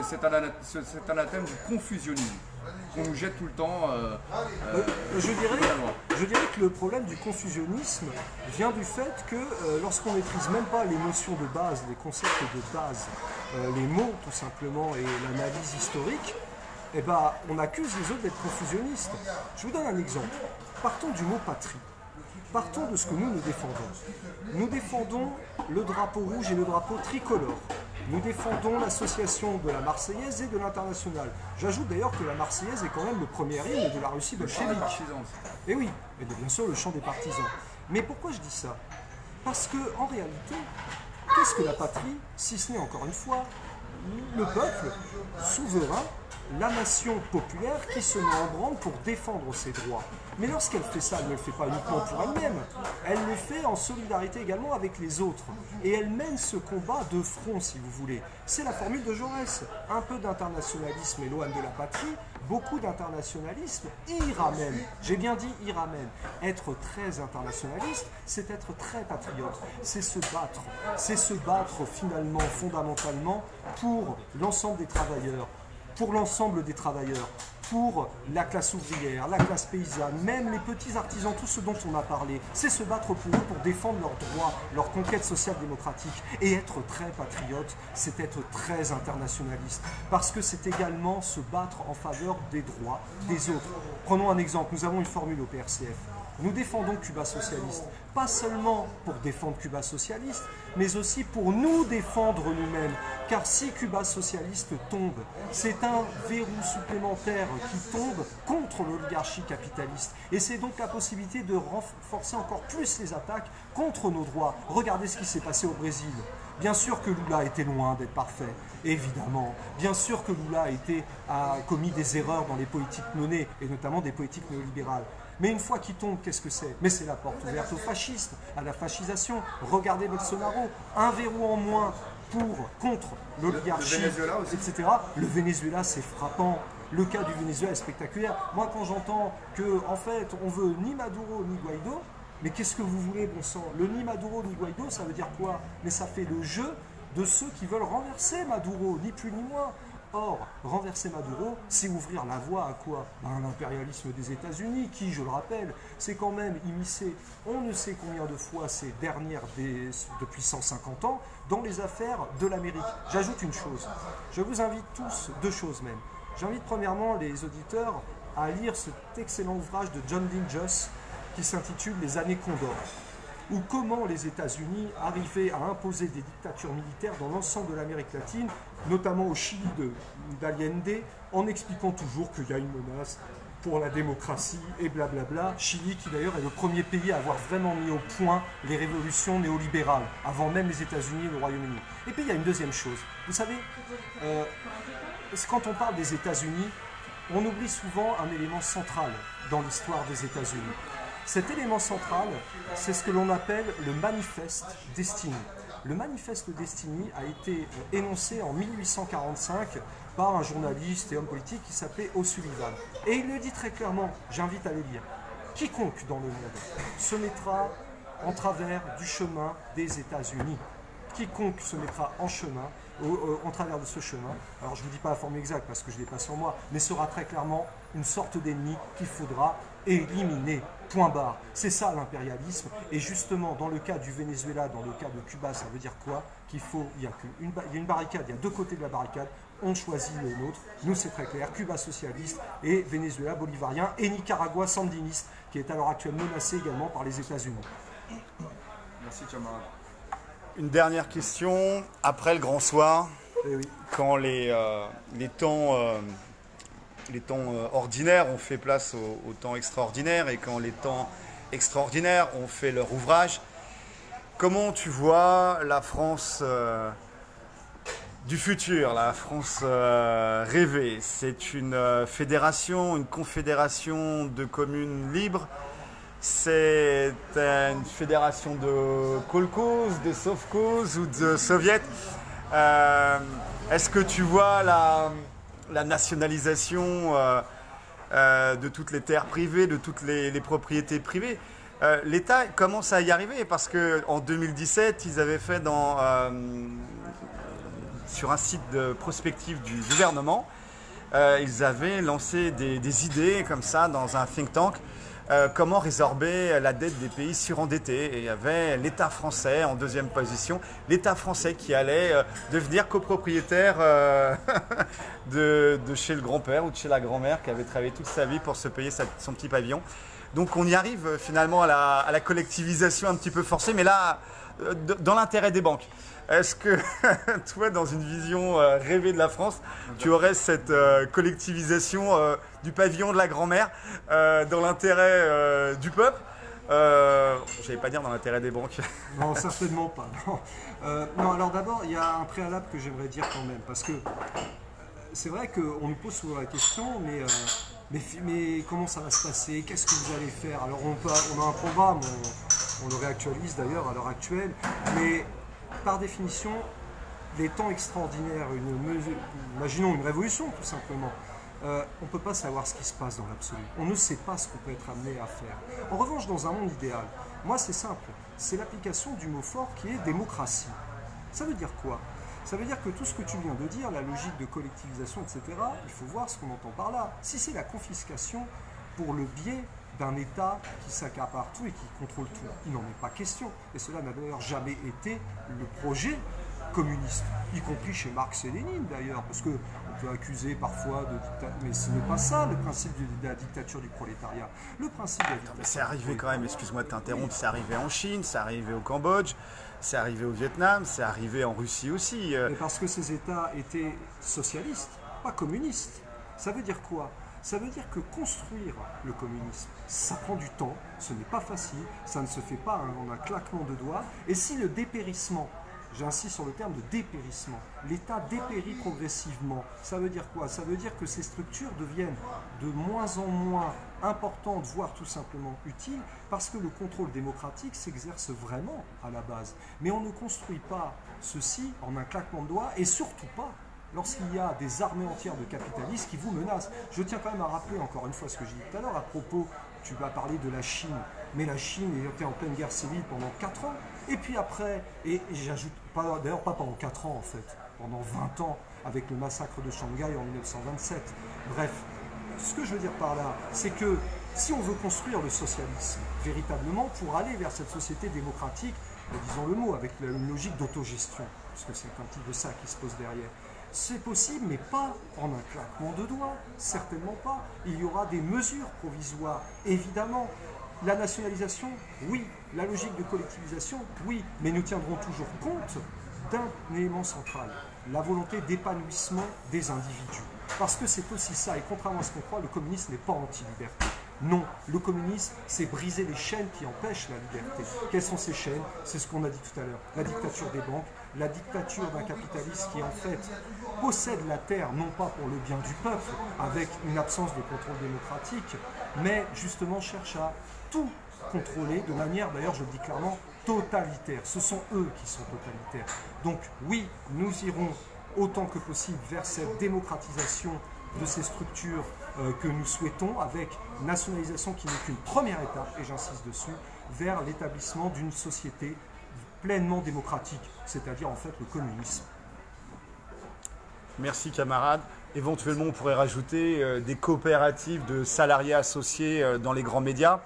cet anathème du confusionnisme? qu'on nous jette tout le temps Je dirais que le problème du confusionnisme vient du fait que lorsqu'on maîtrise même pas les notions de base, les concepts de base, les mots tout simplement et l'analyse historique, eh ben, on accuse les autres d'être confusionnistes. Je vous donne un exemple. Partons du mot patrie. Partons de ce que nous défendons. Nous défendons le drapeau rouge et le drapeau tricolore. Nous défendons l'association de la Marseillaise et de l'Internationale. J'ajoute d'ailleurs que la Marseillaise est quand même le premier hymne de la Russie bolchevique. Et oui, et bien sûr le chant des partisans. Mais pourquoi je dis ça? Parce que en réalité, qu'est-ce que la patrie, si ce n'est encore une fois le peuple souverain, la nation populaire qui se met en branle pour défendre ses droits. Mais lorsqu'elle fait ça, elle ne le fait pas uniquement pour elle-même, elle le fait en solidarité également avec les autres. Et elle mène ce combat de front, si vous voulez. C'est la formule de Jaurès. Un peu d'internationalisme éloigne de la patrie, beaucoup d'internationalisme y ramène. J'ai bien dit y ramène. Être très internationaliste, c'est être très patriote. C'est se battre. C'est se battre finalement, fondamentalement, pour l'ensemble des travailleurs. Pour l'ensemble des travailleurs, pour la classe ouvrière, la classe paysanne, même les petits artisans, tout ce dont on a parlé, c'est se battre pour eux, pour défendre leurs droits, leur conquête social-démocratique. Et être très patriote, c'est être très internationaliste, parce que c'est également se battre en faveur des droits des autres. Prenons un exemple, nous avons une formule au PRCF. Nous défendons Cuba socialiste, pas seulement pour défendre Cuba socialiste, mais aussi pour nous défendre nous-mêmes. Car si Cuba socialiste tombe, c'est un verrou supplémentaire qui tombe contre l'oligarchie capitaliste. Et c'est donc la possibilité de renforcer encore plus les attaques contre nos droits. Regardez ce qui s'est passé au Brésil. Bien sûr que Lula était loin d'être parfait, évidemment. Bien sûr que Lula a commis des erreurs dans les politiques menées, et notamment des politiques néolibérales. Mais une fois qu'il tombe, qu'est-ce que c'est? Mais c'est la porte ouverte au fascisme, à la fascisation. Regardez Bolsonaro, un verrou en moins contre l'oligarchie, etc. Le Venezuela, c'est frappant. Le cas du Venezuela est spectaculaire. Moi, quand j'entends que, en fait, on veut ni Maduro ni Guaido, mais qu'est-ce que vous voulez, bon sang? Le ni Maduro ni Guaido, ça veut dire quoi? Mais ça fait le jeu de ceux qui veulent renverser Maduro, ni plus ni moins. Or, renverser Maduro, c'est ouvrir la voie à quoi? À l'impérialisme des États-Unis, qui, je le rappelle, s'est quand même immiscé on ne sait combien de fois depuis 150 ans, dans les affaires de l'Amérique. J'ajoute une chose, je vous invite tous, deux choses même. J'invite premièrement les auditeurs à lire cet excellent ouvrage de John Dingus qui s'intitule « Les années Condor ». Ou comment les États-Unis arrivaient à imposer des dictatures militaires dans l'ensemble de l'Amérique latine, notamment au Chili d'Allende, en expliquant toujours qu'il y a une menace pour la démocratie et blablabla. Chili qui d'ailleurs est le premier pays à avoir vraiment mis au point les révolutions néolibérales, avant même les États-Unis et le Royaume-Uni. Et puis il y a une deuxième chose. Vous savez, quand on parle des États-Unis, on oublie souvent un élément central dans l'histoire des États-Unis. Cet élément central, c'est ce que l'on appelle le Manifeste Destiny. Le Manifeste Destiny a été énoncé en 1845 par un journaliste et homme politique qui s'appelait O'Sullivan. Et il le dit très clairement, j'invite à les lire. Quiconque dans le monde se mettra en travers du chemin des États-Unis. Quiconque se mettra en travers de ce chemin, alors je ne vous dis pas la formule exacte parce que je ne l'ai pas sur moi, mais sera très clairement une sorte d'ennemi qu'il faudra éliminer. Point barre. C'est ça l'impérialisme. Et justement, dans le cas du Venezuela, dans le cas de Cuba, ça veut dire quoi? Il y a une barricade, il y a deux côtés de la barricade, on choisit le nôtre. Nous, c'est très clair, Cuba socialiste et Venezuela bolivarien et Nicaragua sandiniste, qui est à l'heure actuelle menacé également par les États-Unis. Merci, camarade. Une dernière question. Après le grand soir, Oui. quand les temps ordinaires ont fait place aux temps extraordinaires et quand les temps extraordinaires ont fait leur ouvrage, comment tu vois la France du futur, la France rêvée? C'est une fédération, une confédération de communes libres? C'est une fédération de kolkhozes, de sovkhozes ou de soviets? Est-ce que tu vois la nationalisation de toutes les terres privées, de toutes les propriétés privées? L'État commence à y arriver parce qu'en 2017, ils avaient fait sur un site de prospective du gouvernement, ils avaient lancé des idées comme ça dans un think tank. Comment résorber la dette des pays surendettés. Et il y avait l'État français en deuxième position, l'État français qui allait devenir copropriétaire de chez le grand-père ou de chez la grand-mère qui avait travaillé toute sa vie pour se payer son petit pavillon. Donc on y arrive finalement à la collectivisation un petit peu forcée, mais là, dans l'intérêt des banques. Est-ce que toi, dans une vision rêvée de la France, tu aurais cette collectivisation du pavillon de la grand-mère dans l'intérêt du peuple je n'allais pas dire dans l'intérêt des banques. Non, certainement pas. Non, non, alors d'abord, il y a un préalable que j'aimerais dire quand même, parce que c'est vrai qu'on nous pose souvent la question, mais comment ça va se passer? Qu'est-ce que vous allez faire? Alors on a un programme, on le réactualise d'ailleurs à l'heure actuelle, mais par définition, les temps extraordinaires, imaginons une révolution tout simplement, on ne peut pas savoir ce qui se passe dans l'absolu. On ne sait pas ce qu'on peut être amené à faire. En revanche, dans un monde idéal, moi c'est simple, c'est l'application du mot fort qui est démocratie. Ça veut dire quoi? Ça veut dire que tout ce que tu viens de dire, la logique de collectivisation, etc., il faut voir ce qu'on entend par là. Si c'est la confiscation pour le biais d'un État qui s'accapare tout et qui contrôle tout, il n'en est pas question. Et cela n'a d'ailleurs jamais été le projet communiste, y compris chez Marx et Lénine d'ailleurs, parce qu'on peut accuser parfois de dictature, mais ce n'est pas ça le principe de la dictature du prolétariat. Le principe de la dictature. C'est arrivé quand même, excuse-moi de t'interrompre, c'est arrivé en Chine, c'est arrivé au Cambodge, c'est arrivé au Vietnam, c'est arrivé en Russie aussi. Mais parce que ces États étaient socialistes, pas communistes. Ça veut dire quoi? Ça veut dire que construire le communisme, ça prend du temps, ce n'est pas facile, ça ne se fait pas en un claquement de doigts, et si le dépérissement, j'insiste sur le terme de dépérissement, l'État dépérit progressivement, ça veut dire quoi? Ça veut dire que ces structures deviennent de moins en moins importantes, voire tout simplement utiles, parce que le contrôle démocratique s'exerce vraiment à la base. Mais on ne construit pas ceci en un claquement de doigts, et surtout pas lorsqu'il y a des armées entières de capitalistes qui vous menacent. Je tiens quand même à rappeler encore une fois ce que j'ai dit tout à l'heure à propos, tu vas parler de la Chine, mais la Chine était en pleine guerre civile pendant 4 ans, et puis après, et j'ajoute, d'ailleurs pas pendant 4 ans en fait, pendant 20 ans, avec le massacre de Shanghai en 1927. Bref, ce que je veux dire par là, c'est que si on veut construire le socialisme véritablement pour aller vers cette société démocratique, disons le mot, avec une logique d'autogestion, puisque c'est un petit peu ça qui se pose derrière, c'est possible, mais pas en un claquement de doigts, certainement pas. Il y aura des mesures provisoires, évidemment. La nationalisation, oui. La logique de collectivisation, oui. Mais nous tiendrons toujours compte d'un élément central, la volonté d'épanouissement des individus. Parce que c'est aussi ça, et contrairement à ce qu'on croit, le communisme n'est pas anti-liberté. Non, le communisme, c'est briser les chaînes qui empêchent la liberté. Quelles sont ces chaînes? C'est ce qu'on a dit tout à l'heure. La dictature des banques, la dictature d'un capitaliste qui en fait possède la terre, non pas pour le bien du peuple, avec une absence de contrôle démocratique, mais justement cherche à tout contrôler de manière, d'ailleurs je le dis clairement, totalitaire. Ce sont eux qui sont totalitaires. Donc oui, nous irons autant que possible vers cette démocratisation de ces structures que nous souhaitons, avec nationalisation qui n'est qu'une première étape, et j'insiste dessus, vers l'établissement d'une société pleinement démocratique, c'est-à-dire en fait le communisme. Merci camarades. Éventuellement, on pourrait rajouter des coopératives de salariés associés dans les grands médias.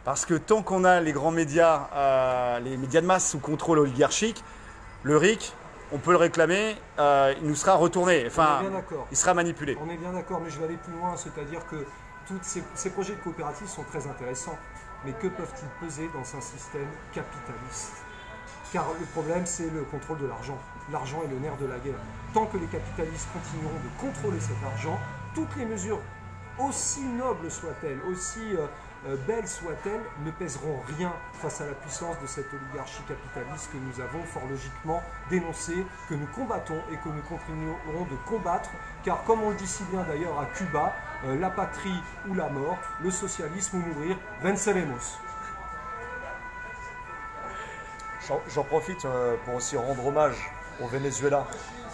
Parce que tant qu'on a les grands médias, les médias de masse sous contrôle oligarchique, le RIC, on peut le réclamer, il nous sera retourné, enfin, il sera manipulé. On est bien d'accord, mais je vais aller plus loin, c'est-à-dire que tous ces projets de coopérative sont très intéressants, mais que peuvent-ils peser dans un système capitaliste? Car le problème, c'est le contrôle de l'argent. L'argent est le nerf de la guerre. Tant que les capitalistes continueront de contrôler cet argent, toutes les mesures, aussi nobles soient-elles, aussi belles soient-elles, ne pèseront rien face à la puissance de cette oligarchie capitaliste que nous avons fort logiquement dénoncée, que nous combattons et que nous continuerons de combattre, car comme on le dit si bien d'ailleurs à Cuba, la patrie ou la mort, le socialisme ou mourir, venceremos. J'en profite pour aussi rendre hommage au Venezuela,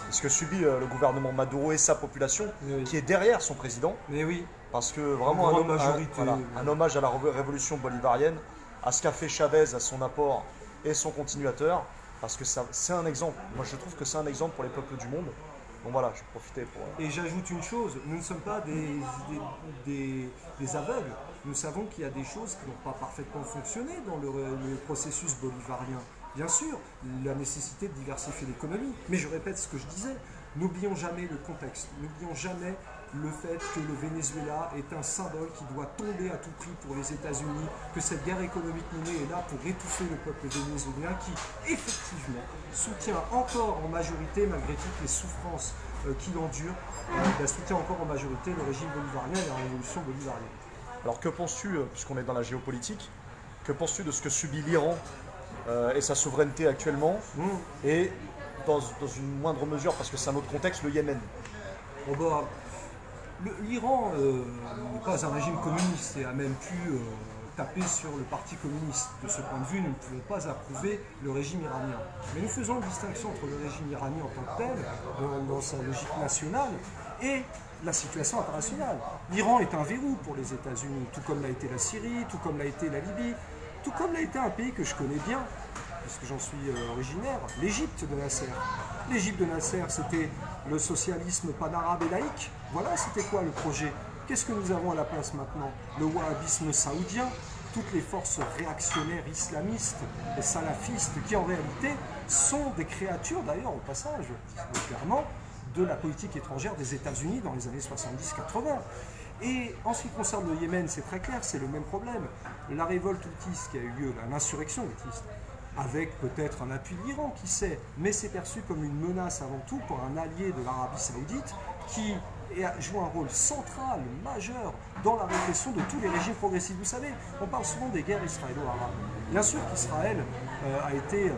ce que subit le gouvernement Maduro et sa population, qui est derrière son président. Mais oui. Parce que vraiment un hommage à la révolution bolivarienne, à ce qu'a fait Chavez, à son apport et son continuateur, parce que c'est un exemple. Moi je trouve que c'est un exemple pour les peuples du monde, Donc voilà, je profitais pour. Et j'ajoute une chose, nous ne sommes pas des aveugles. Nous savons qu'il y a des choses qui n'ont pas parfaitement fonctionné dans le processus bolivarien. Bien sûr, la nécessité de diversifier l'économie. Mais je répète ce que je disais, n'oublions jamais le contexte, n'oublions jamais le fait que le Venezuela est un symbole qui doit tomber à tout prix pour les États-Unis, que cette guerre économique menée est là pour étouffer le peuple vénézuélien qui, effectivement, soutient encore en majorité, malgré toutes les souffrances qu'il endure, soutient encore en majorité le régime bolivarien et la révolution bolivarienne. Alors que penses-tu, puisqu'on est dans la géopolitique, que penses-tu de ce que subit l'Iran et sa souveraineté actuellement, et dans une moindre mesure, parce que c'est un autre contexte, le Yémen? L'Iran n'est pas un régime communiste et a même pu taper sur le parti communiste. De ce point de vue, nous ne pouvons pas approuver le régime iranien. Mais nous faisons une distinction entre le régime iranien en tant que tel, dans sa logique nationale, et la situation internationale. L'Iran est un verrou pour les États-Unis, tout comme l'a été la Syrie, tout comme l'a été la Libye, tout comme l'a été un pays que je connais bien, puisque j'en suis originaire, l'Égypte de Nasser. L'Égypte de Nasser, c'était le socialisme panarabe et laïque. Voilà, c'était quoi le projet? Qu'est-ce que nous avons à la place maintenant? Le wahhabisme saoudien, toutes les forces réactionnaires islamistes et salafistes qui en réalité sont des créatures, d'ailleurs au passage, clairement, de la politique étrangère des États-Unis dans les années 70-80. Et en ce qui concerne le Yémen, c'est très clair, c'est le même problème. La révolte houtiste qui a eu lieu, l'insurrection houtiste, avec peut-être un appui de l'Iran, qui sait, mais c'est perçu comme une menace avant tout pour un allié de l'Arabie Saoudite qui joue un rôle central, majeur, dans la répression de tous les régimes progressistes. Vous savez, on parle souvent des guerres israélo-arabes. Bien sûr qu'Israël a été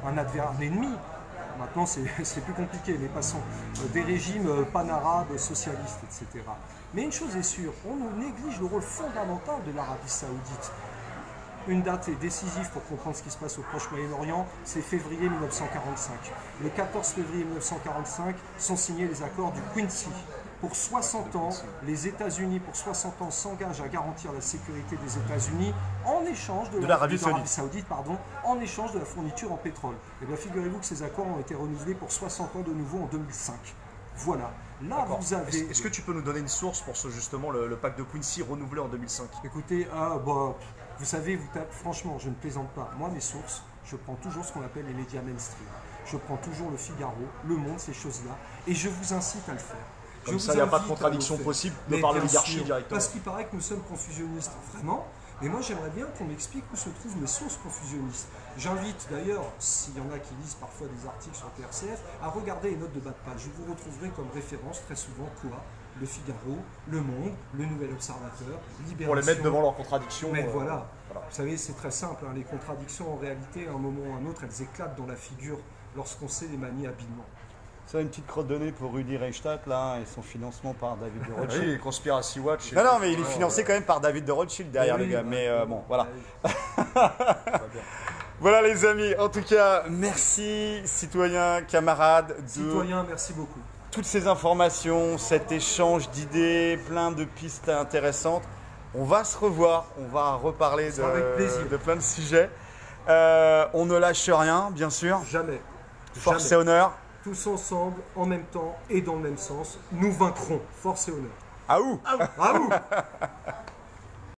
un ennemi. Maintenant, c'est plus compliqué, mais passons. Des régimes panarabes, socialistes, etc. Mais une chose est sûre, on néglige le rôle fondamental de l'Arabie Saoudite. Une date est décisive pour comprendre ce qui se passe au Proche-Moyen-Orient, c'est février 1945. Le 14 février 1945 sont signés les accords du Quincy. Pour 60 ans, les États-Unis, pour 60 ans, s'engagent à garantir la sécurité des États-Unis en échange de l'Arabie Saoudite, en échange de la fourniture en pétrole. Et bien, figurez-vous que ces accords ont été renouvelés pour 60 ans de nouveau en 2005. Voilà. Là, vous avez... Est-ce que tu peux nous donner une source pour justement le pacte de Quincy renouvelé en 2005? Écoutez, vous savez, franchement, je ne plaisante pas. Moi, mes sources, je prends toujours ce qu'on appelle les médias mainstream. Je prends toujours le Figaro, Le Monde, ces choses-là, et je vous incite à le faire. Comme ça, il n'y a pas de contradiction possible de par l'oligarchie directement. Parce qu'il paraît que nous sommes confusionnistes, vraiment. Mais moi, j'aimerais bien qu'on m'explique où se trouvent mes sources confusionnistes. J'invite d'ailleurs, s'il y en a qui lisent parfois des articles sur TRCF, à regarder les notes de bas de page. Je vous retrouverai comme référence très souvent quoi? Le Figaro, Le Monde, Le Nouvel Observateur, Libération. Pour les mettre devant leurs contradictions. Mais voilà. Vous savez, c'est très simple. Les contradictions, en réalité, à un moment ou à un autre, elles éclatent dans la figure lorsqu'on sait les manier habilement. Ça, une petite crotte de nez pour Rudy Reichstadt, là, et son financement par David de Rothschild. Oui, Conspiracy Watch. Non, mais il est financé quand même par David de Rothschild derrière le gars. Mais bon, voilà. Voilà les amis, en tout cas, merci citoyens, camarades. Citoyens, merci beaucoup. Toutes ces informations, cet échange d'idées, plein de pistes intéressantes. On va se revoir, on va reparler de plein de sujets. On ne lâche rien, bien sûr. Jamais. Force et honneur. Tous ensemble, en même temps et dans le même sens, nous vaincrons. Force et honneur. Aou. Aou.